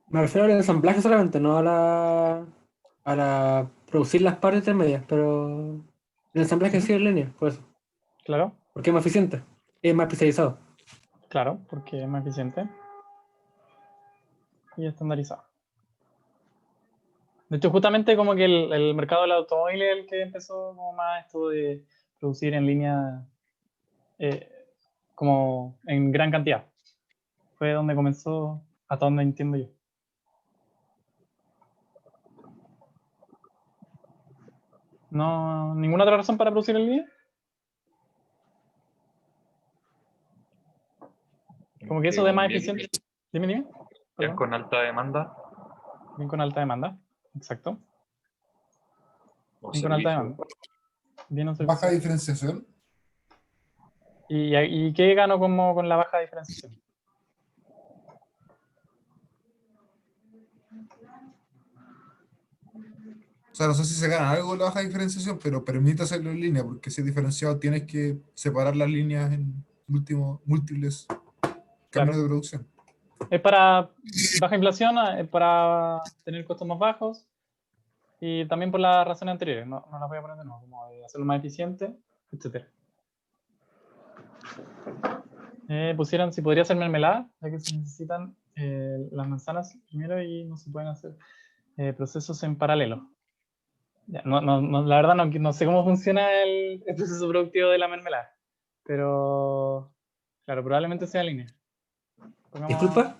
Me refiero al ensamblaje solamente, no a la producir las partes intermedias, pero el ensamblaje sí en línea, por eso. Claro. Porque es más eficiente, es más especializado. Claro, porque es más eficiente y estandarizado. De hecho, justamente como que el mercado del automóvil es el que empezó como más esto de producir en línea como en gran cantidad. Fue donde comenzó, hasta donde entiendo yo. No, ¿ninguna otra razón para producir en línea? Como que eso de más eficiente. Dime. Bien con alta demanda. Bien con alta demanda, exacto. O Bien con alta servicio. demanda. Bien un servicio. Baja diferenciación. ¿Y qué gano como con la baja diferenciación? O sea, no sé si se gana algo con la baja diferenciación, pero permite hacerlo en línea, porque si es diferenciado tienes que separar las líneas en múltiples caminos de producción. Es para baja inflación, es para tener costos más bajos y también por las razones anteriores. No las voy a poner de nuevo, como de hacerlo más eficiente. etc. Pusieron si podría ser mermelada, ya que se necesitan las manzanas primero y no se pueden hacer procesos en paralelo. Ya, la verdad no sé cómo funciona el proceso productivo de la mermelada, pero claro, probablemente sea en línea. Disculpa,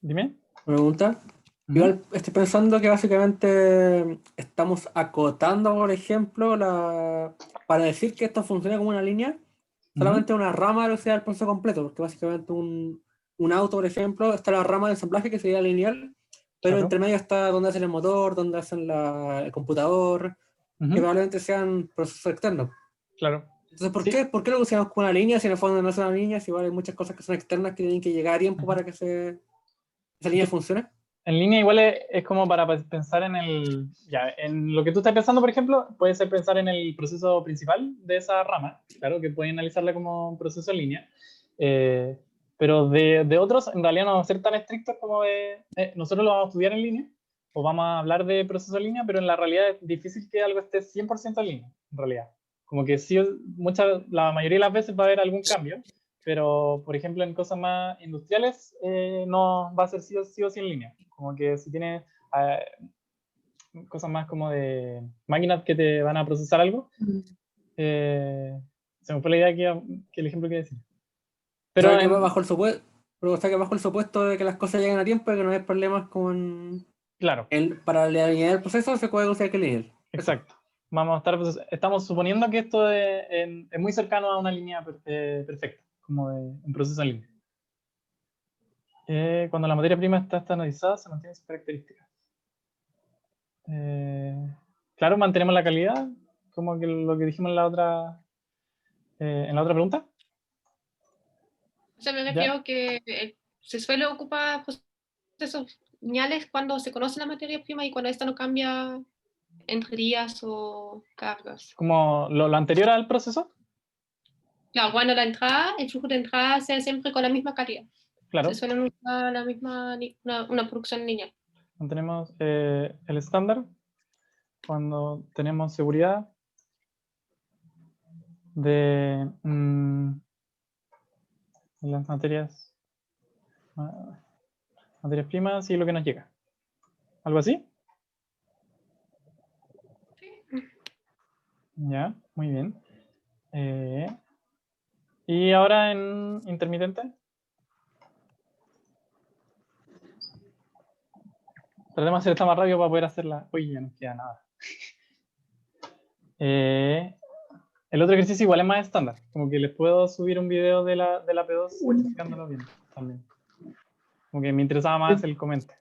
Dime. pregunta. Igual estoy pensando que básicamente estamos acotando, por ejemplo, para decir que esto funciona como una línea, solamente una rama de velocidad del proceso completo, porque básicamente un auto, por ejemplo, está la rama de ensamblaje que sería lineal, pero Claro. entre medio está donde hacen el motor, donde hacen el computador, que probablemente sean procesos externos. Claro. Entonces, ¿por qué lo usamos como una línea si en el fondo no es una línea? Si igual hay muchas cosas que son externas que tienen que llegar a tiempo para que esa línea funcione. En línea igual es como para pensar en lo que tú estás pensando, por ejemplo, puede ser pensar en el proceso principal de esa rama, claro, que puede analizarla como un proceso en línea, pero de otros en realidad no vamos a ser tan estrictos como nosotros lo vamos a estudiar en línea, o vamos a hablar de proceso en línea, pero en la realidad es difícil que algo esté 100% en línea, en realidad. Como que sí, la mayoría de las veces va a haber algún cambio, pero por ejemplo en cosas más industriales no va a ser sí o sí en línea. Como que si tienes cosas más como de máquinas que te van a procesar algo, se me fue la idea que el ejemplo que decía. Pero o sea que bajo el supuesto de que las cosas lleguen a tiempo y que no hay problemas con... Claro. Para alinear el proceso se puede usar que lineal. Exacto. Estamos suponiendo que esto es muy cercano a una línea perfecta, como de un proceso en línea. Cuando la materia prima está estandarizada, se mantienen sus características. Claro, mantenemos la calidad, como que lo que dijimos en la otra pregunta. O sea, me refiero que se suele ocupar procesos lineales cuando se conoce la materia prima y cuando esta no cambia entre días o cargas. ¿Como lo anterior al proceso? Claro, cuando el flujo de entrada sea siempre con la misma calidad. Claro. Se suele usar la misma, una producción lineal. Mantenemos el estándar cuando tenemos seguridad de las materias primas y lo que nos llega. ¿Algo así? Sí. Ya, muy bien. ¿Y ahora en intermitente? Tratemos de hacer esto más rápido para poder hacerla. Uy, ya no queda nada. El otro ejercicio igual es más estándar. Como que les puedo subir un video de la P2 explicándolo bien también. Como que me interesaba más el comente.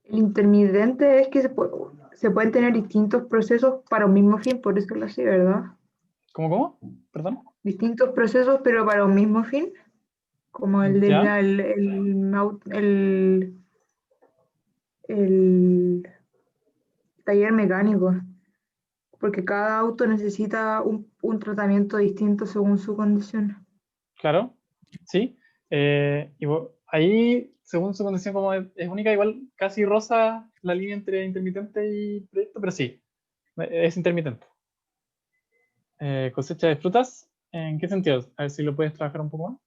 El intermitente es que se pueden tener distintos procesos para un mismo fin, por eso lo sé, ¿verdad? ¿Cómo? Perdón. Distintos procesos, pero para un mismo fin, como el taller mecánico, porque cada auto necesita un tratamiento distinto según su condición. Claro, sí. Ahí, según su condición, como es única, igual casi rosa la línea entre intermitente y proyecto, pero sí, es intermitente. Cosecha de frutas, ¿en qué sentido? A ver si lo puedes trabajar un poco más.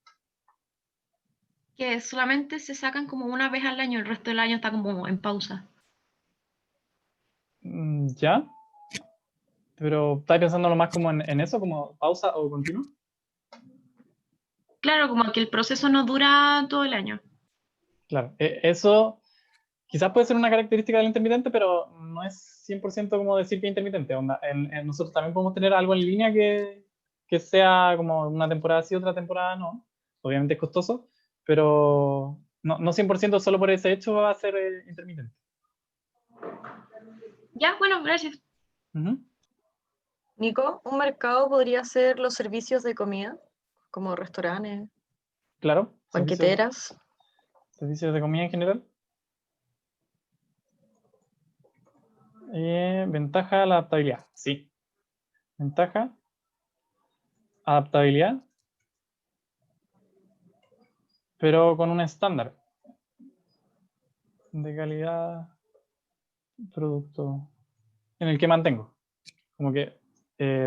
Que solamente se sacan como una vez al año, el resto del año está como en pausa. Ya, pero ¿estás pensándolo más como en eso, como pausa o continuo? Claro, como que el proceso no dura todo el año. Claro, eso quizás puede ser una característica del intermitente, pero no es 100% como decir que es intermitente. Nosotros también podemos tener algo en línea que sea como una temporada sí, otra temporada no. Obviamente es costoso, pero no 100% solo por ese hecho va a ser intermitente. Ya, bueno, gracias. Nico, un mercado podría ser los servicios de comida, como restaurantes, Claro. banqueteras. Servicios de comida en general. Ventaja, la adaptabilidad. Sí. Ventaja, adaptabilidad, pero con un estándar de calidad producto en el que mantengo. Como que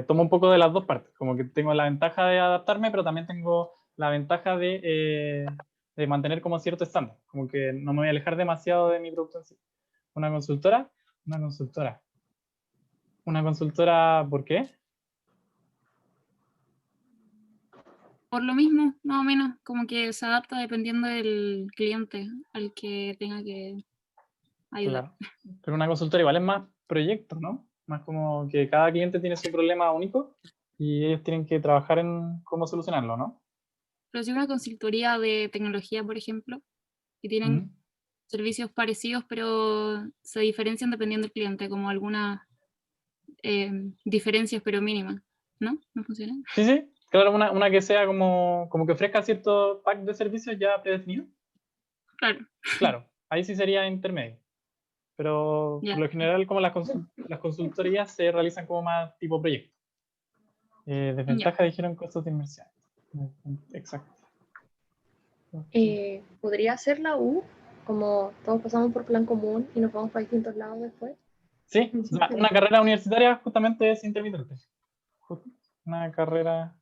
tomo un poco de las dos partes, como que tengo la ventaja de adaptarme, pero también tengo la ventaja de mantener como cierto estándar, como que no me voy a alejar demasiado de mi producto en sí. Una consultora, ¿por qué? Por lo mismo, más o menos, como que se adapta dependiendo del cliente al que tenga que ayudar. Claro. Pero una consultora igual es más proyecto, ¿no? Más como que cada cliente tiene su problema único y ellos tienen que trabajar en cómo solucionarlo, ¿no? Pero si una consultoría de tecnología, por ejemplo, que tienen servicios parecidos, pero se diferencian dependiendo del cliente, como algunas diferencias, pero mínimas, ¿no? ¿No funciona? Sí, sí. Claro, una que sea como que ofrezca cierto pack de servicios ya predefinido. Claro. Claro, ahí sí sería intermedio. Pero Ya. por lo general, como las consultorías se realizan como más tipo proyecto. Desventaja, dijeron costos de inversión. Exacto. ¿Podría ser la U? Como todos pasamos por plan común y nos vamos para distintos lados después. Sí, una carrera universitaria justamente es intermitente. Una carrera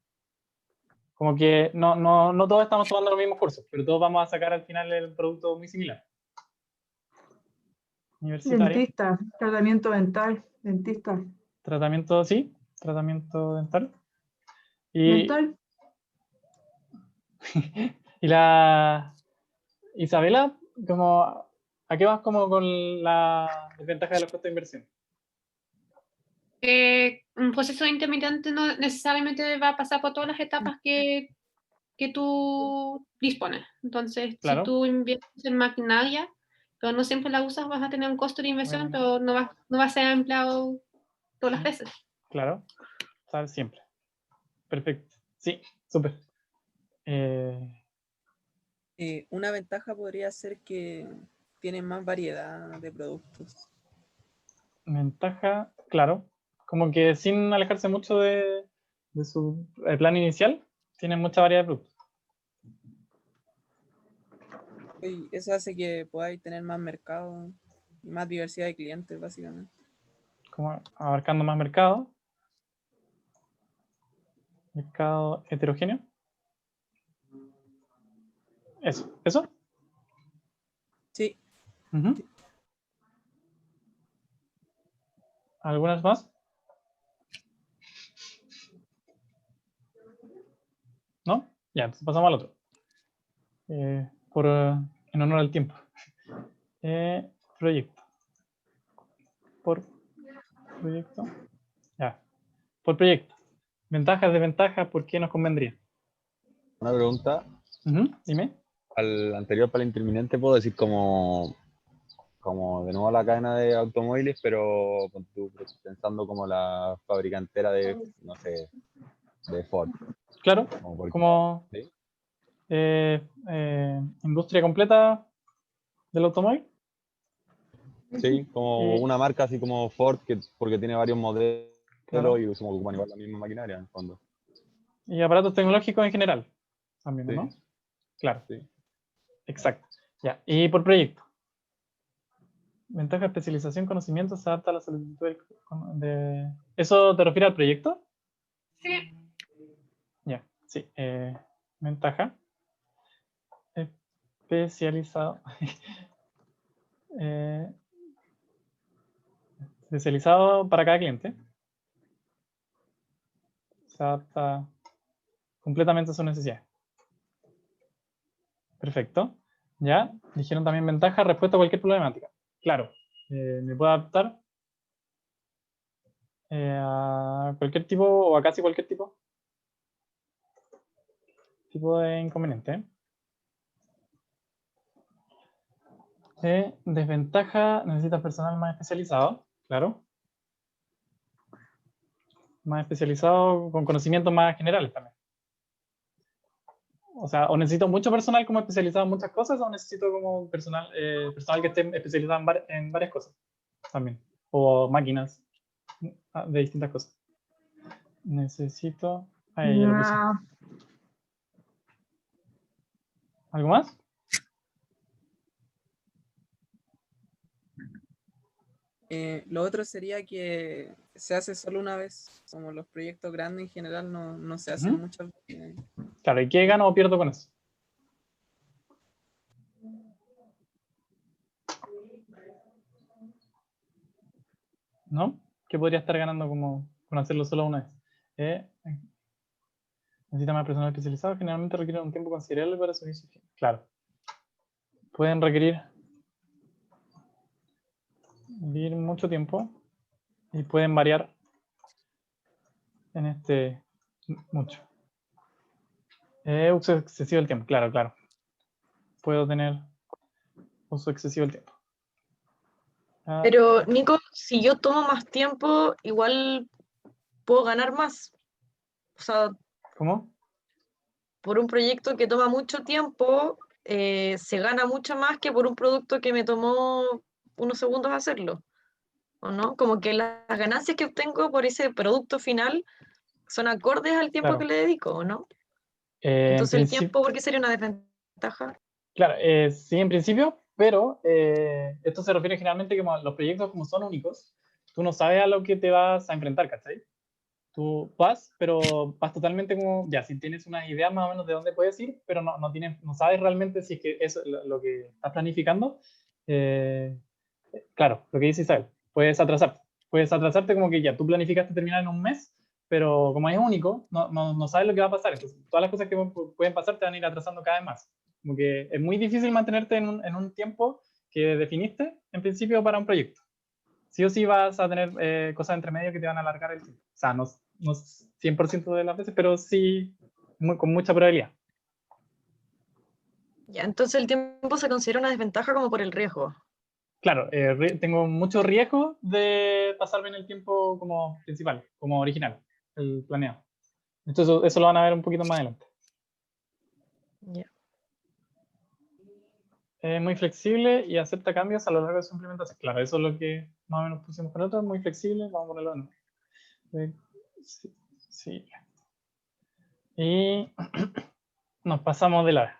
como que no todos estamos tomando los mismos cursos, pero todos vamos a sacar al final el producto muy similar. Universitario. Dentista, tratamiento dental, dentista. Tratamiento, sí, tratamiento dental. Y, ¿Dental? y la Isabela, como, ¿a qué vas como con la desventaja de los costos de inversión? Un proceso intermitente no necesariamente va a pasar por todas las etapas que tú dispones. Entonces, Claro. si tú inviertes en maquinaria, pero no siempre la usas, vas a tener un costo de inversión, pero no va a ser empleado todas las veces. Claro, sabes siempre. Perfecto. Sí, súper. Una ventaja podría ser que tienen más variedad de productos. Ventaja, claro. Como que sin alejarse mucho de su plan inicial, tienen mucha variedad de productos. Y eso hace que podáis tener más mercado y más diversidad de clientes, básicamente. Como abarcando más mercado. Mercado heterogéneo. ¿Eso? Sí. ¿Algunas más? ¿No? Ya, entonces pasamos al otro. En honor al tiempo. Proyecto. Por proyecto. Ya. Por proyecto. Ventajas, desventajas, ¿por qué nos convendría? Una pregunta. Dime. Al anterior para el intermitente puedo decir como de nuevo la cadena de automóviles, pero pensando como la fabricantera de, no sé, de Ford. Claro, como ¿sí? Industria completa del automóvil. Sí, como una marca así como Ford, porque tiene varios modelos y ocupan igual la misma maquinaria en el fondo. Y aparatos tecnológicos en general, también, ¿no? Sí. Claro. Sí. Exacto. Ya, y por proyecto. Ventaja, especialización, conocimiento, se adapta a la solicitud de... ¿Eso te refiere al proyecto? Sí. Ya, sí. Ventaja. Especializado. Especializado para cada cliente. Se adapta completamente a sus necesidades. Perfecto. Ya, dijeron también ventaja, respuesta a cualquier problemática. Claro, me puedo adaptar a cualquier tipo o a casi cualquier tipo de inconveniente. Desventaja, necesitas personal más especializado, claro. Más especializado con conocimientos más generales también. O sea, o necesito mucho personal como especializado en muchas cosas, o necesito como personal que esté especializado en varias cosas también. O máquinas de distintas cosas. Necesito... Ahí ya lo puse. ¿Algo más? Lo otro sería que se hace solo una vez. Como los proyectos grandes en general no se hacen Ujú. muchas veces. Claro, ¿y qué gano o pierdo con eso? ¿No? ¿Qué podría estar ganando como con hacerlo solo una vez? Necesita más personal especializado, generalmente requieren un tiempo considerable para su inicio. Claro. Pueden requerir mucho tiempo y pueden variar en mucho. Uso excesivo del tiempo, claro. Puedo tener uso excesivo del tiempo. Pero, Nico, si yo tomo más tiempo, igual puedo ganar más. O sea, ¿Cómo? por un proyecto que toma mucho tiempo, se gana mucho más que por un producto que me tomó unos segundos hacerlo. ¿O no? Como que las ganancias que obtengo por ese producto final son acordes al tiempo Claro. que le dedico, ¿o no? En Entonces, el principio, tiempo, ¿por qué sería una desventaja? claro, sí, en principio, pero esto se refiere generalmente como a los proyectos como son únicos, tú no sabes a lo que te vas a enfrentar, ¿cachai? Tú vas, pero vas totalmente como, ya, si tienes unas ideas más o menos de dónde puedes ir, pero no sabes realmente si es que eso es lo que estás planificando. Claro, lo que dice Isabel, puedes atrasarte como que ya, tú planificaste terminar en un mes, pero como es único, no sabes lo que va a pasar. Entonces, todas las cosas que pueden pasar te van a ir atrasando cada vez más. Como que es muy difícil mantenerte en un tiempo que definiste en principio para un proyecto. Sí o sí vas a tener cosas entre medio que te van a alargar el tiempo. O sea, no 100% de las veces, pero sí con mucha probabilidad. Ya, entonces el tiempo se considera una desventaja como por el riesgo. Claro, tengo mucho riesgo de pasarme en el tiempo como principal, como original, el planeado. Entonces eso lo van a ver un poquito más adelante. Ya. Es muy flexible y acepta cambios a lo largo de su implementación. Claro, eso es lo que más o menos pusimos con otro, muy flexible, vamos a ponerlo en sí. Y nos pasamos de la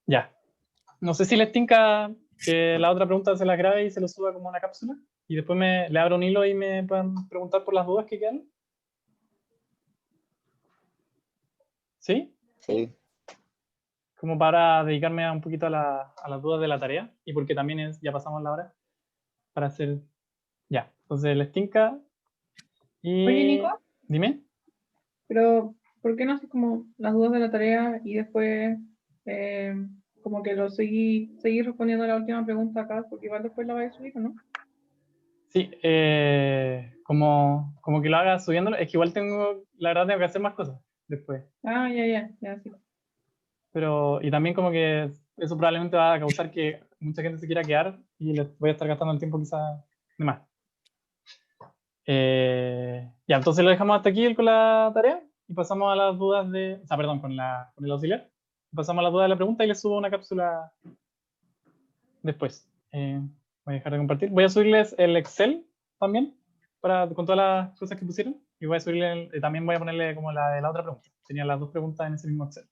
ya. No sé si les tinca que la otra pregunta se la grabe y se lo suba como una cápsula y después le abro un hilo y me puedan preguntar por las dudas que quedan. ¿Sí? Sí. Como para dedicarme un poquito a las dudas de la tarea y porque también ya pasamos la hora para hacer. Ya, entonces les tinca y. Oye, Nico. Dime. Pero, ¿por qué no haces como las dudas de la tarea y después como que seguir respondiendo a la última pregunta acá? Porque igual después la vais a subir, ¿o no? Sí, como que lo haga subiéndolo. Es que igual la verdad tengo que hacer más cosas después. Ah, ya, sí. Pero, y también como que eso probablemente va a causar que mucha gente se quiera quedar y les voy a estar gastando el tiempo quizás de más. Ya, entonces lo dejamos hasta aquí con la tarea y pasamos a las dudas perdón, con el auxiliar. Pasamos a las dudas de la pregunta y les subo una cápsula después. Voy a dejar de compartir. Voy a subirles el Excel también con todas las cosas que pusieron y voy a subirle también voy a ponerle como la de la otra pregunta. Tenía las dos preguntas en ese mismo Excel.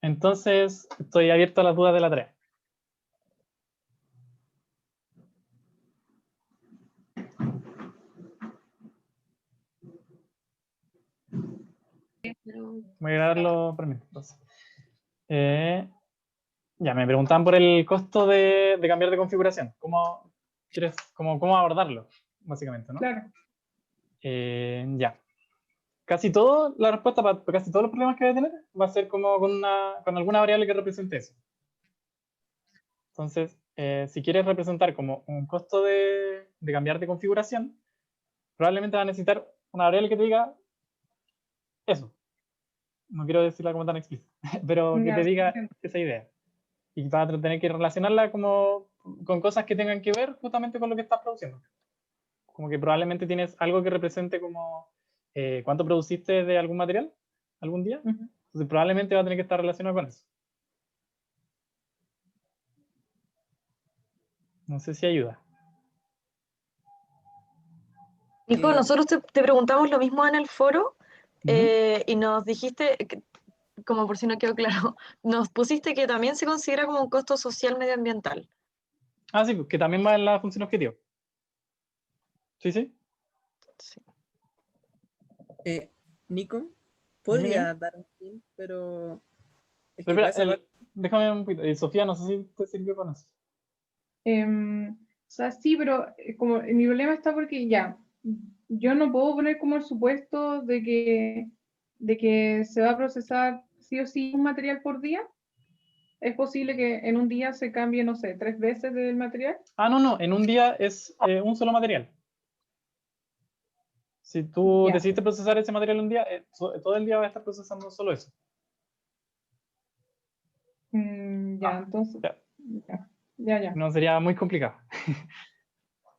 Entonces, estoy abierto a las dudas de la tarea. Voy a grabarlo por mí. Entonces. Ya, me preguntaban por el costo de cambiar de configuración. ¿Cómo abordarlo? Básicamente, ¿no? Claro. Ya. Casi todo, la respuesta para casi todos los problemas que voy a tener va a ser como con alguna variable que represente eso. Entonces, si quieres representar como un costo de cambiar de configuración, probablemente va a necesitar una variable que te diga eso. No quiero decirla como tan explícita, pero que te diga esa idea. Y vas a tener que relacionarla como con cosas que tengan que ver justamente con lo que estás produciendo. Como que probablemente tienes algo que represente como cuánto produciste de algún material algún día. Entonces probablemente va a tener que estar relacionado con eso. No sé si ayuda. Nico, nosotros te preguntamos lo mismo en el foro y nos dijiste, como por si no quedó claro, nos pusiste que también se considera como un costo social medioambiental. Ah, sí, que también va en la función objetivo. Sí, sí. Nico, Dime. podría dar un hint, pero es Pero que para espera, esa parte- déjame un poquito. Sofía, no sé si te sirvió con eso. O sea, sí, pero como mi problema está porque ya, yo no puedo poner como el supuesto de que se va a procesar sí o sí un material por día. ¿Es posible que en un día se cambie, no sé, 3 veces del material? Ah, no, en un día es un solo material. Si tú Ya. decidiste procesar ese material un día, todo el día va a estar procesando solo eso. Ya, entonces, ya. No sería muy complicado.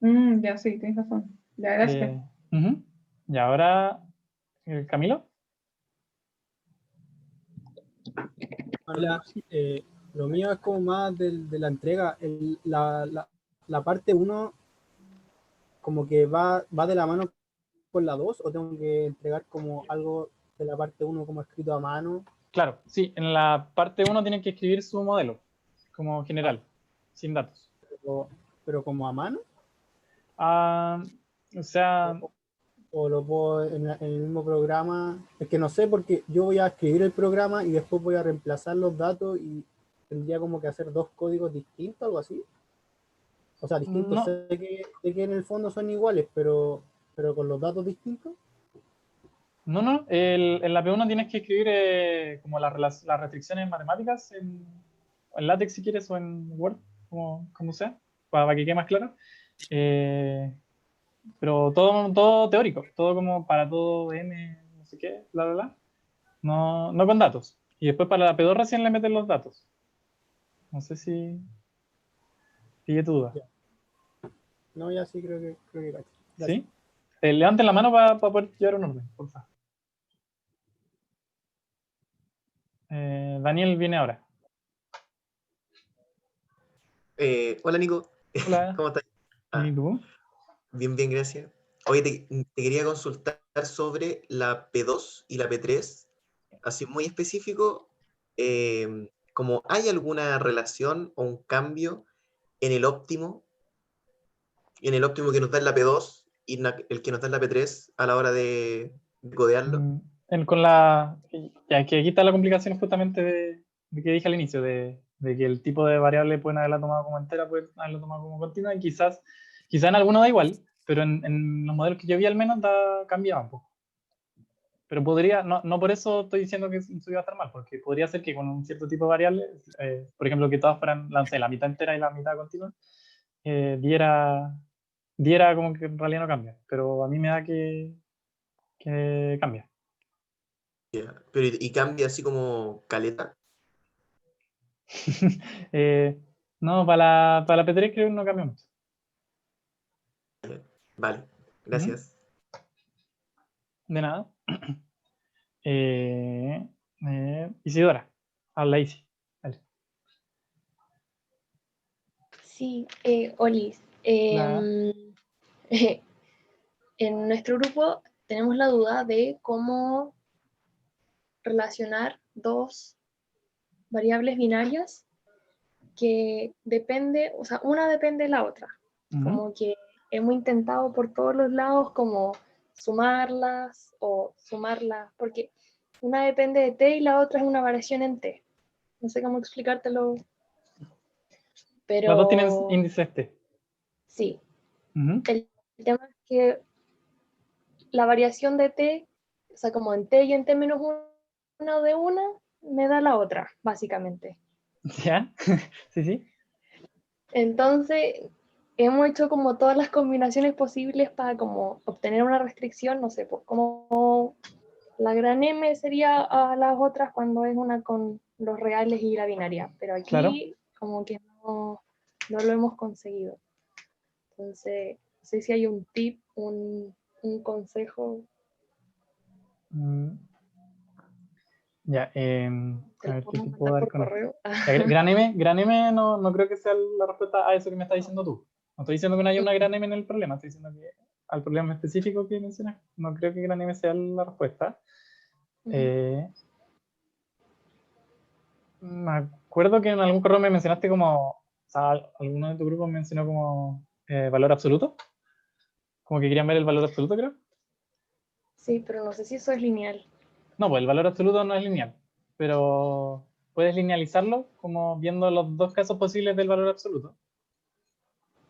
Ya, sí, tienes razón. Ya, gracias. Ujú. Y ahora, Camilo. Hola, lo mío es como más de la entrega. La parte 1 como que va de la mano con la 2, o tengo que entregar como algo de la parte 1 como escrito a mano. Claro, sí, en la parte 1 tienen que escribir su modelo, como general, sin datos. Pero como a mano. O sea... O lo puedo en el mismo programa. Es que no sé, porque yo voy a escribir el programa y después voy a reemplazar los datos y tendría como que hacer 2 códigos distintos, algo así. O sea, distintos, No. sé que en el fondo son iguales, pero con los datos distintos. No, en la P1 tienes que escribir como las restricciones matemáticas en LaTeX si quieres o en Word, como sea, para que quede más claro. Pero todo teórico, todo como para todo M, no sé qué, bla, bla, bla. No con datos. Y después para la P2 recién le meten los datos. No sé si sigue tu duda. No, ya sí creo que cacho. ¿Sí? Levanten la mano para poder llevar un orden, por favor. Daniel viene ahora. Hola Nico, Hola. ¿cómo estás? ¿Y tú? Bien, gracias. Oye, te quería consultar sobre la P2 y la P3, así muy específico, como hay alguna relación o un cambio en el óptimo que nos da en la P2 y el que nos da en la P3 a la hora de codearlo. Ya que aquí está la complicación justamente de que dije al inicio, de que el tipo de variable pueden haberla tomado como entera, pueden haberla tomado como continua, y quizás en alguno da igual, pero en los modelos que yo vi al menos cambiaba un poco. Pero podría, no por eso estoy diciendo que eso iba a estar mal, porque podría ser que con un cierto tipo de variables, por ejemplo, que todas fueran, no sé, la mitad entera y la mitad continua, diera como que en realidad no cambia, pero a mí me da que cambia. Pero y cambia así como caleta. No, para la P3 creo que no cambia mucho. Vale, gracias. De nada. Isidora, habla Isi. Dale. Sí, Olis. Hola. En nuestro grupo tenemos la duda de cómo relacionar dos variables binarias que depende, o sea, una depende de la otra. Como que hemos intentado por todos los lados como sumarlas, porque una depende de t y la otra es una variación en t. No sé cómo explicártelo. Pero Las dos tienen índice T. sí. El tema es que la variación de t, o sea, como en t y en t menos una de una, me da la otra, básicamente. ¿Ya? Sí. Entonces, hemos hecho como todas las combinaciones posibles para como obtener una restricción, no sé, pues como la gran M sería a las otras cuando es una con los reales y la binaria, pero aquí como que no lo hemos conseguido. Entonces, no sé si hay un tip, un consejo. Ya, a ver qué te puedo dar Por con esto. correo. Gran M no creo que sea la respuesta a eso que me estás diciendo tú. No estoy diciendo que no haya una gran M en el problema, estoy diciendo que al problema específico que mencionas, no creo que gran M sea la respuesta. Me acuerdo que en algún correo me mencionaste como, o sea, alguno de tu grupo mencionó como valor absoluto. Como que querían ver el valor absoluto, creo. Sí, pero no sé si eso es lineal. No, pues el valor absoluto no es lineal, pero puedes linealizarlo como viendo los dos casos posibles del valor absoluto.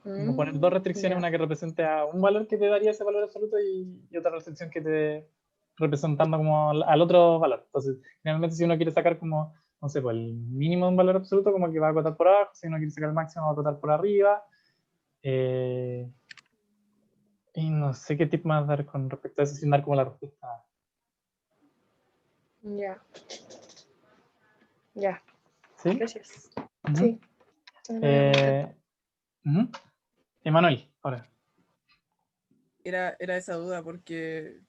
Como poner dos restricciones, Ya. una que represente a un valor que te daría ese valor absoluto y otra restricción que te representando como al otro valor. Entonces, generalmente si uno quiere sacar como, no sé, pues el mínimo de un valor absoluto, como que va a acotar por abajo, si uno quiere sacar el máximo va a acotar por arriba. Y no sé qué tip más dar con respecto a eso sin dar como la respuesta. Ya. Ya. ¿Sí? Gracias. Ujú. Sí. Ahora voy a intentar. Ujú. Emanuel, ahora. Era esa duda porque,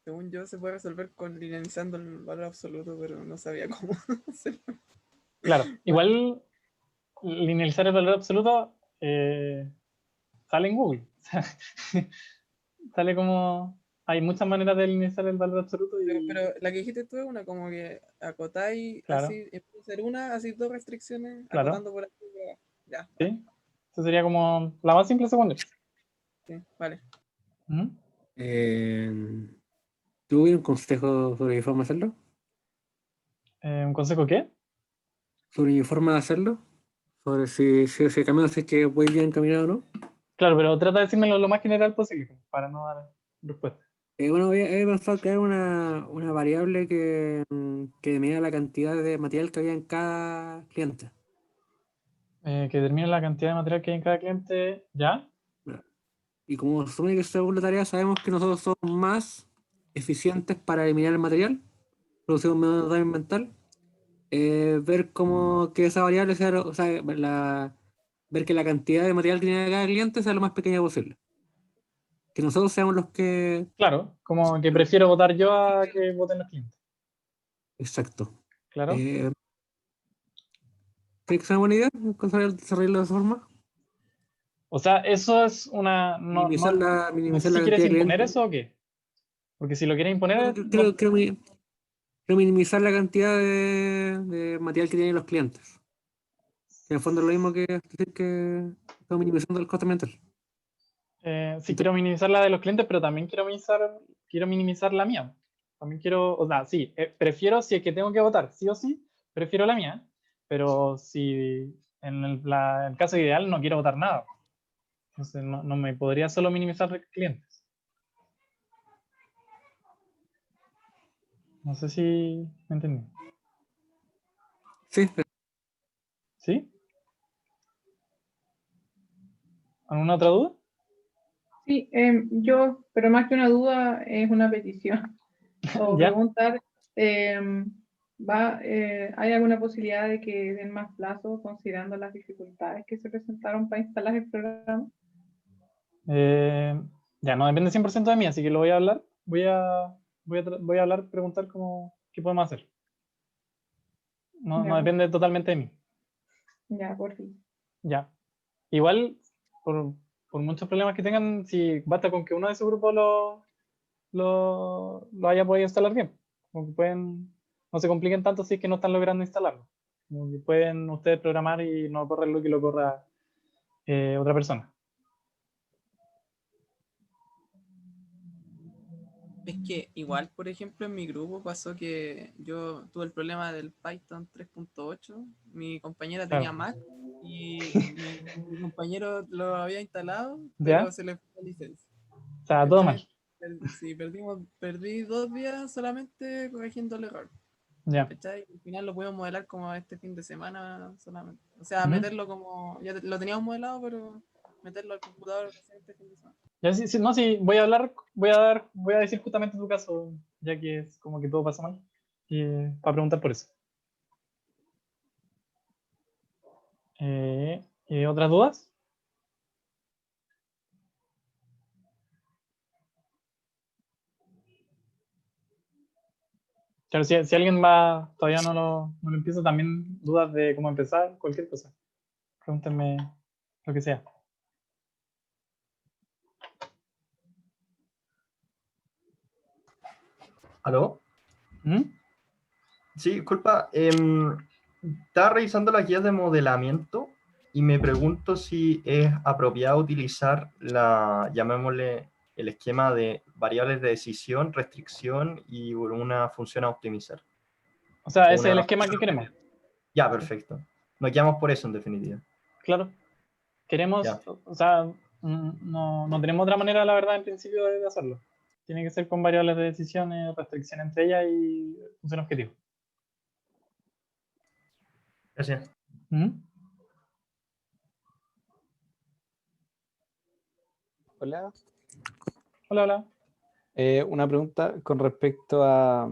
según yo, se puede resolver con linealizando el valor absoluto, pero no sabía cómo hacerlo. Claro, igual linealizar el valor absoluto sale en Google. Sale como... Hay muchas maneras de linealizar el valor absoluto y... Pero la que dijiste tú es una como que acotáis Claro. así, en vez de ser una, así dos restricciones, Claro. acotando por aquí y por abajo. Ya, Sí, eso sería como la más simple según yo. sí, vale. Ujú. ¿Tú un consejo sobre mi forma de hacerlo? ¿Un consejo qué? ¿Sobre mi forma de hacerlo? Sobre si ese camino, si es que voy bien encaminado o no. Claro, pero trata de decírmelo lo más general posible, para no dar respuesta. Bueno, he pensado crear una variable que mida la cantidad de material que había en cada cliente. Que determine la cantidad de material que hay en cada cliente, ¿ya? Y como se supone que según la tarea sabemos que nosotros somos más eficientes para eliminar el material, producimos menos daño ambiental, ver cómo que esa variable sea, o sea, ver que la cantidad de material que tiene cada cliente sea lo más pequeña posible. Que nosotros seamos los que... Claro, como que prefiero votar yo a que voten los clientes. Exacto. Claro. ¿Crees que es una buena idea desarrollarlo de esa forma? O sea, eso es una... No Minimizar la sé si cantidad quieres de imponer clientes. eso o qué. Porque si lo quieres imponer... Creo minimizar la cantidad de material que tienen los clientes. Que en el fondo es lo mismo que decir que estamos minimizando el costo ambiental. sí, quiero minimizar la de los clientes, pero también quiero minimizar la mía. También quiero, o sea, sí, prefiero si es que tengo que votar, sí o sí, prefiero la mía, pero si en el caso ideal no quiero votar nada. Entonces no me podría solo minimizar clientes. No sé si me entendí. Sí. ¿Sí? ¿Alguna otra duda? Sí, pero más que una duda, es una petición. O ¿Ya? preguntar, ¿hay alguna posibilidad de que den más plazo considerando las dificultades que se presentaron para instalar el programa? Ya, no depende 100% de mí, así que lo voy a hablar. Voy a hablar, preguntar qué podemos hacer. No Ya, depende totalmente de mí. ya, por fin. Ya. Igual, por muchos problemas que tengan, si basta con que uno de su grupo lo haya podido instalar bien. Como que no se compliquen tanto si es que no están logrando instalarlo. Como que pueden ustedes programar y no correr lo que lo corra otra persona. Es que igual, por ejemplo, en mi grupo pasó que yo tuve el problema del Python 3.8, mi compañera tenía Claro. Mac y mi compañero lo había instalado, ¿Ya? pero se le fue la licencia. O sea, todo mal. Sí, perdí 2 días solamente corrigiendo el error. Ya. ¿Cachai? Al final lo pudimos modelar como este fin de semana solamente. O sea, Ujú. meterlo como... Ya lo teníamos modelado, pero meterlo al computador este fin de semana. Ya, sí, no, sí, voy a decir justamente tu caso, ya que es como que todo pasa mal, para preguntar por eso. ¿Otras dudas? Claro, si alguien todavía no lo empieza, también dudas de cómo empezar, cualquier cosa. Pregúntenme lo que sea. ¿Aló? ¿Mm? Sí, disculpa. Estaba revisando las guías de modelamiento Y me pregunto si es apropiado utilizar llamémosle, el esquema de variables de decisión, restricción y una función a optimizar. O sea, O ese es el esquema que queremos. Ya, perfecto. Nos guiamos por eso, en definitiva. Claro. Queremos, Ya. o sea, no tenemos otra manera, la verdad, en principio, de hacerlo. Tiene que ser con variables de decisiones, restricción entre ellas y función objetivo. Gracias. Hola. Hola, hola. Una pregunta con respecto a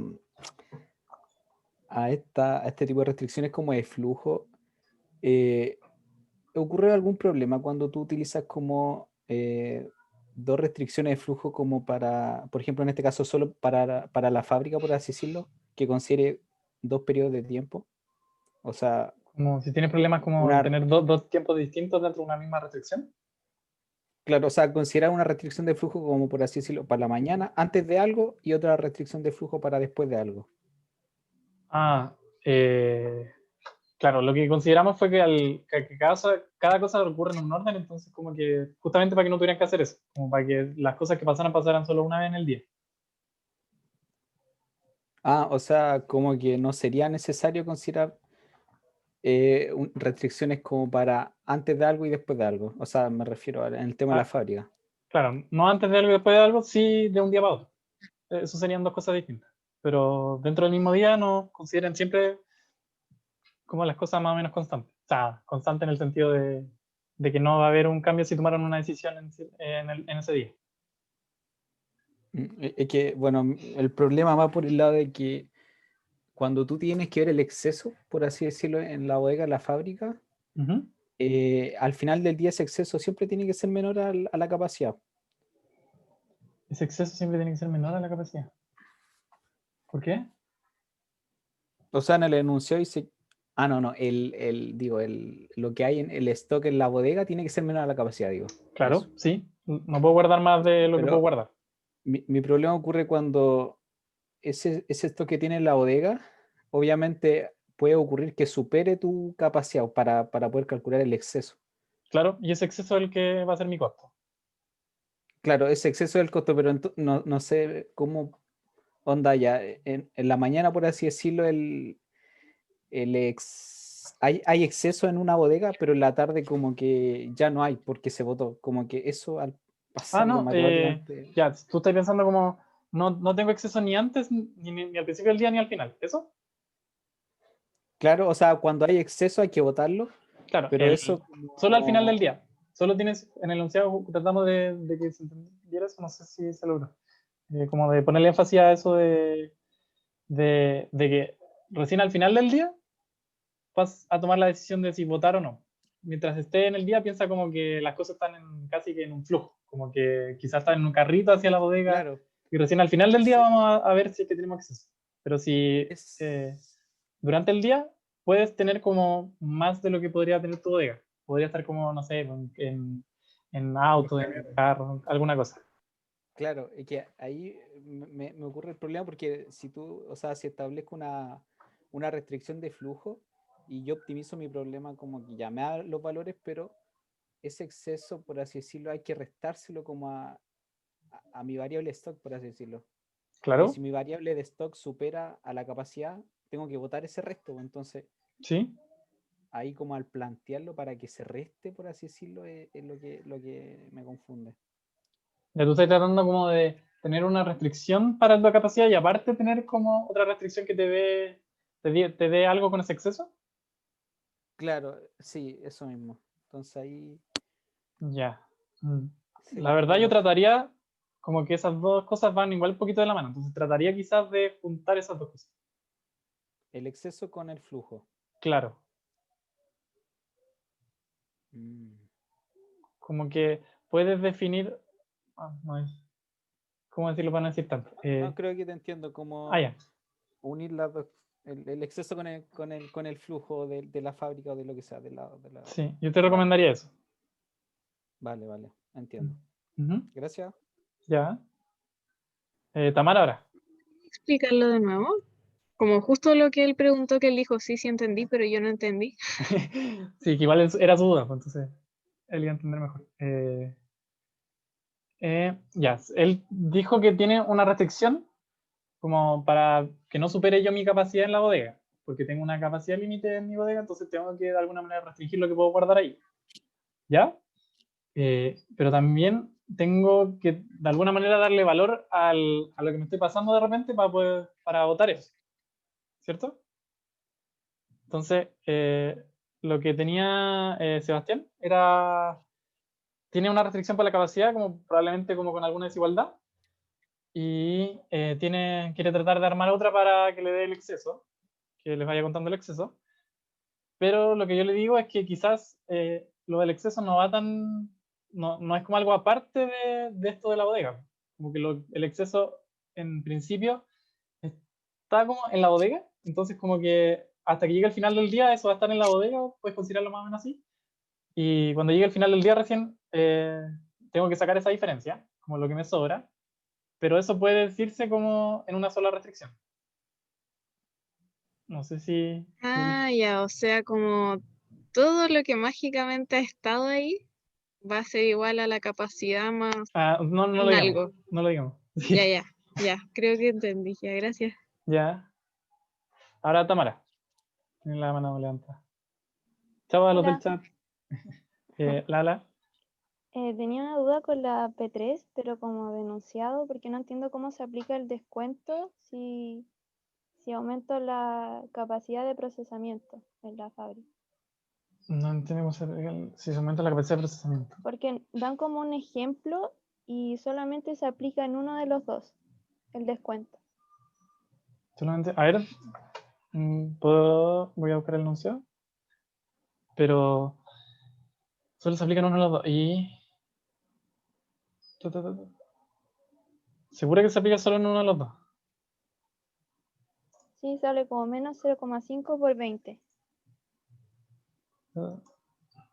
este tipo de restricciones como de flujo. ¿Ocurre algún problema cuando tú utilizas como dos restricciones de flujo como para, por ejemplo, en este caso solo para la fábrica, por así decirlo, que considere dos periodos de tiempo? O sea... Como si tienes problemas como tener dos tiempos distintos dentro de una misma restricción. Claro, o sea, considerar una restricción de flujo como, por así decirlo, para la mañana antes de algo y otra restricción de flujo para después de algo. Claro, lo que consideramos fue que cada cosa ocurre en un orden, entonces como que justamente para que no tuvieran que hacer eso, como para que las cosas que pasaran solo una vez en el día. O sea, como que no sería necesario considerar restricciones como para antes de algo y después de algo. O sea, me refiero en el tema de la fábrica. Claro, no antes de algo y después de algo, sí de un día para otro. Eso serían dos cosas distintas. Pero dentro del mismo día no consideren siempre como las cosas más o menos constantes. O sea, constante en el sentido de que no va a haber un cambio si tomaron una decisión en ese día. Es que, bueno, el problema va por el lado de que cuando tú tienes que ver el exceso, por así decirlo, en la bodega, en la fábrica, al final del día ese exceso siempre tiene que ser menor a la capacidad. Ese exceso siempre tiene que ser menor a la capacidad. ¿Por qué? O sea, en el enunciado dice... no, lo que hay en el stock en la bodega tiene que ser menor a la capacidad, digo. Claro, Eso. sí. No puedo guardar más de lo que puedo guardar. Mi problema ocurre cuando ese stock que tiene en la bodega, obviamente puede ocurrir que supere tu capacidad para poder calcular el exceso. Claro, y ese exceso es el que va a ser mi costo. Claro, ese exceso del costo, pero no sé cómo onda ya. En la mañana, por así decirlo, hay exceso en una bodega, pero en la tarde como que ya no hay porque se botó. Como que eso al pasarlo matemáticamente... ya, tú estás pensando como no tengo exceso ni antes, ni al principio del día, ni al final. ¿Eso? Claro, o sea, cuando hay exceso hay que botarlo. Claro, pero eso solo al final del día. Solo tienes, en el enunciado tratamos de que se entendiera eso, no sé si se logró. Como de ponerle énfasis a eso de que recién al final del día vas a tomar la decisión de si votar o no. Mientras esté en el día, piensa como que las cosas están casi que en un flujo, como que quizás están en un carrito hacia la bodega, claro. Y recién al final del día vamos a ver si es que tenemos acceso. Pero si durante el día puedes tener como más de lo que podría tener tu bodega. Podría estar como, no sé, en auto, en carro, alguna cosa. Claro, es que ahí me ocurre el problema porque si si establezco una restricción de flujo y yo optimizo mi problema como que ya me da los valores, pero ese exceso, por así decirlo, hay que restárselo como a mi variable stock, por así decirlo. Claro. Y si mi variable de stock supera a la capacidad, tengo que botar ese resto. Entonces, sí. Ahí como al plantearlo para que se reste, por así decirlo, es lo que me confunde. Ya tú estás tratando como de tener una restricción para la capacidad y aparte tener como otra restricción que te dé algo con ese exceso. Claro, sí, eso mismo. Entonces ahí... Ya. La verdad yo trataría como que esas dos cosas van igual un poquito de la mano. Entonces trataría quizás de juntar esas dos cosas. El exceso con el flujo. Claro. Como que puedes definir... no es... ¿Cómo decirlo para no decir tanto? No, creo que te entiendo. Como unir las dos, el exceso con el flujo de la fábrica o de lo que sea. Sí, yo te recomendaría eso. Vale, entiendo. Gracias. Ya. Tamara ahora. ¿Explicarlo de nuevo? Como justo lo que él preguntó, que él dijo, sí, sí entendí, pero yo no entendí. Sí, que igual era su duda, pues, entonces él iba a entender mejor. Ya, él dijo que tiene una restricción como para que no supere yo mi capacidad en la bodega, porque tengo una capacidad límite en mi bodega, entonces tengo que de alguna manera restringir lo que puedo guardar ahí. ¿Ya? Pero también tengo que de alguna manera darle valor a lo que me estoy pasando de repente para votar eso. ¿Cierto? Entonces, lo que tenía Sebastián tiene una restricción por la capacidad, como probablemente como con alguna desigualdad, y quiere tratar de armar otra para que le dé el exceso, que les vaya contando el exceso. Pero lo que yo le digo es que quizás lo del exceso no va tan, no es como algo aparte de esto de la bodega. Como que el exceso en principio está como en la bodega, entonces como que hasta que llegue el final del día eso va a estar en la bodega, puedes considerarlo más o menos así. Y cuando llegue el final del día recién tengo que sacar esa diferencia, como lo que me sobra, pero eso puede decirse como en una sola restricción. No sé si... Ah, ya, o sea, como todo lo que mágicamente ha estado ahí va a ser igual a la capacidad más no lo en digamos, algo. no lo digamos. Ya, creo que entendí, ya, gracias. Ya. Ahora Tamara, tiene la mano levantada. Chao a los del Hola. chat. Lala. Tenía una duda con la P3, pero como denunciado, porque no entiendo cómo se aplica el descuento si aumento la capacidad de procesamiento en la fábrica. No entendemos si se aumenta la capacidad de procesamiento. Porque dan como un ejemplo y solamente se aplica en uno de los dos, el descuento. Solamente, a ver, voy a buscar el enunciado, pero solo se aplican uno de los dos. Y... ¿Segura que se aplica solo en uno de los dos? Sí, sale como menos 0,5 por 20. Ya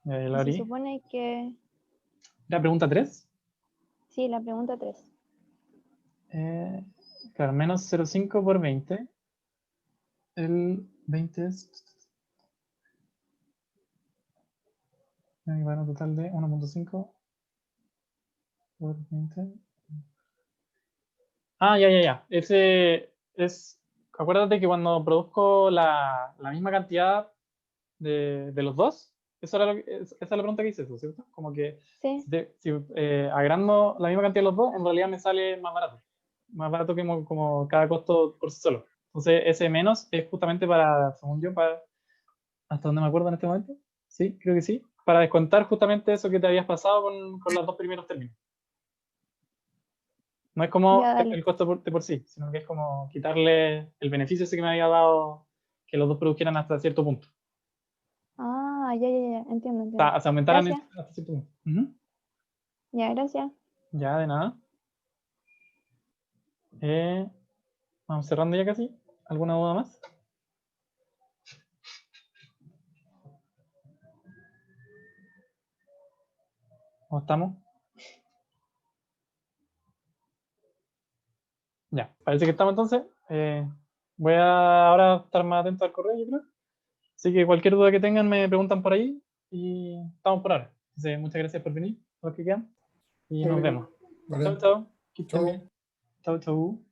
la Y se abrí. supone que... ¿La pregunta 3? Sí, la pregunta 3. Claro, menos 0,5 por 20. El 20 es... Igual a un total de 1.5 por 20. Ah, ya. Ese es... Acuérdate que cuando produzco la misma cantidad de los dos, esa es la pregunta que hice, ¿cierto? Como que sí. si agrando la misma cantidad de los dos, en realidad me sale más barato. Más barato que como cada costo por sí solo. Entonces ese menos es justamente para, según yo, hasta donde me acuerdo en este momento, sí, creo que sí, para descontar justamente eso que te habías pasado con los dos primeros términos. No es como Ya, dale. el costo de por sí, sino que es como quitarle el beneficio ese que me había dado que los dos produjeran hasta cierto punto. Ah, ya, entiendo. Se aumentaran Gracias. hasta cierto punto. Ya, gracias. Ya, de nada. Vamos cerrando ya casi. ¿Alguna duda más? ¿Cómo estamos? Ya, parece que estamos entonces. Voy a ahora estar más atento al correo, yo creo. Así que cualquier duda que tengan me preguntan por ahí y estamos por ahora. Entonces, muchas gracias por venir, los que quedan. Y nos vemos. Vale. Chao. Que estén Chao. bien. Chao.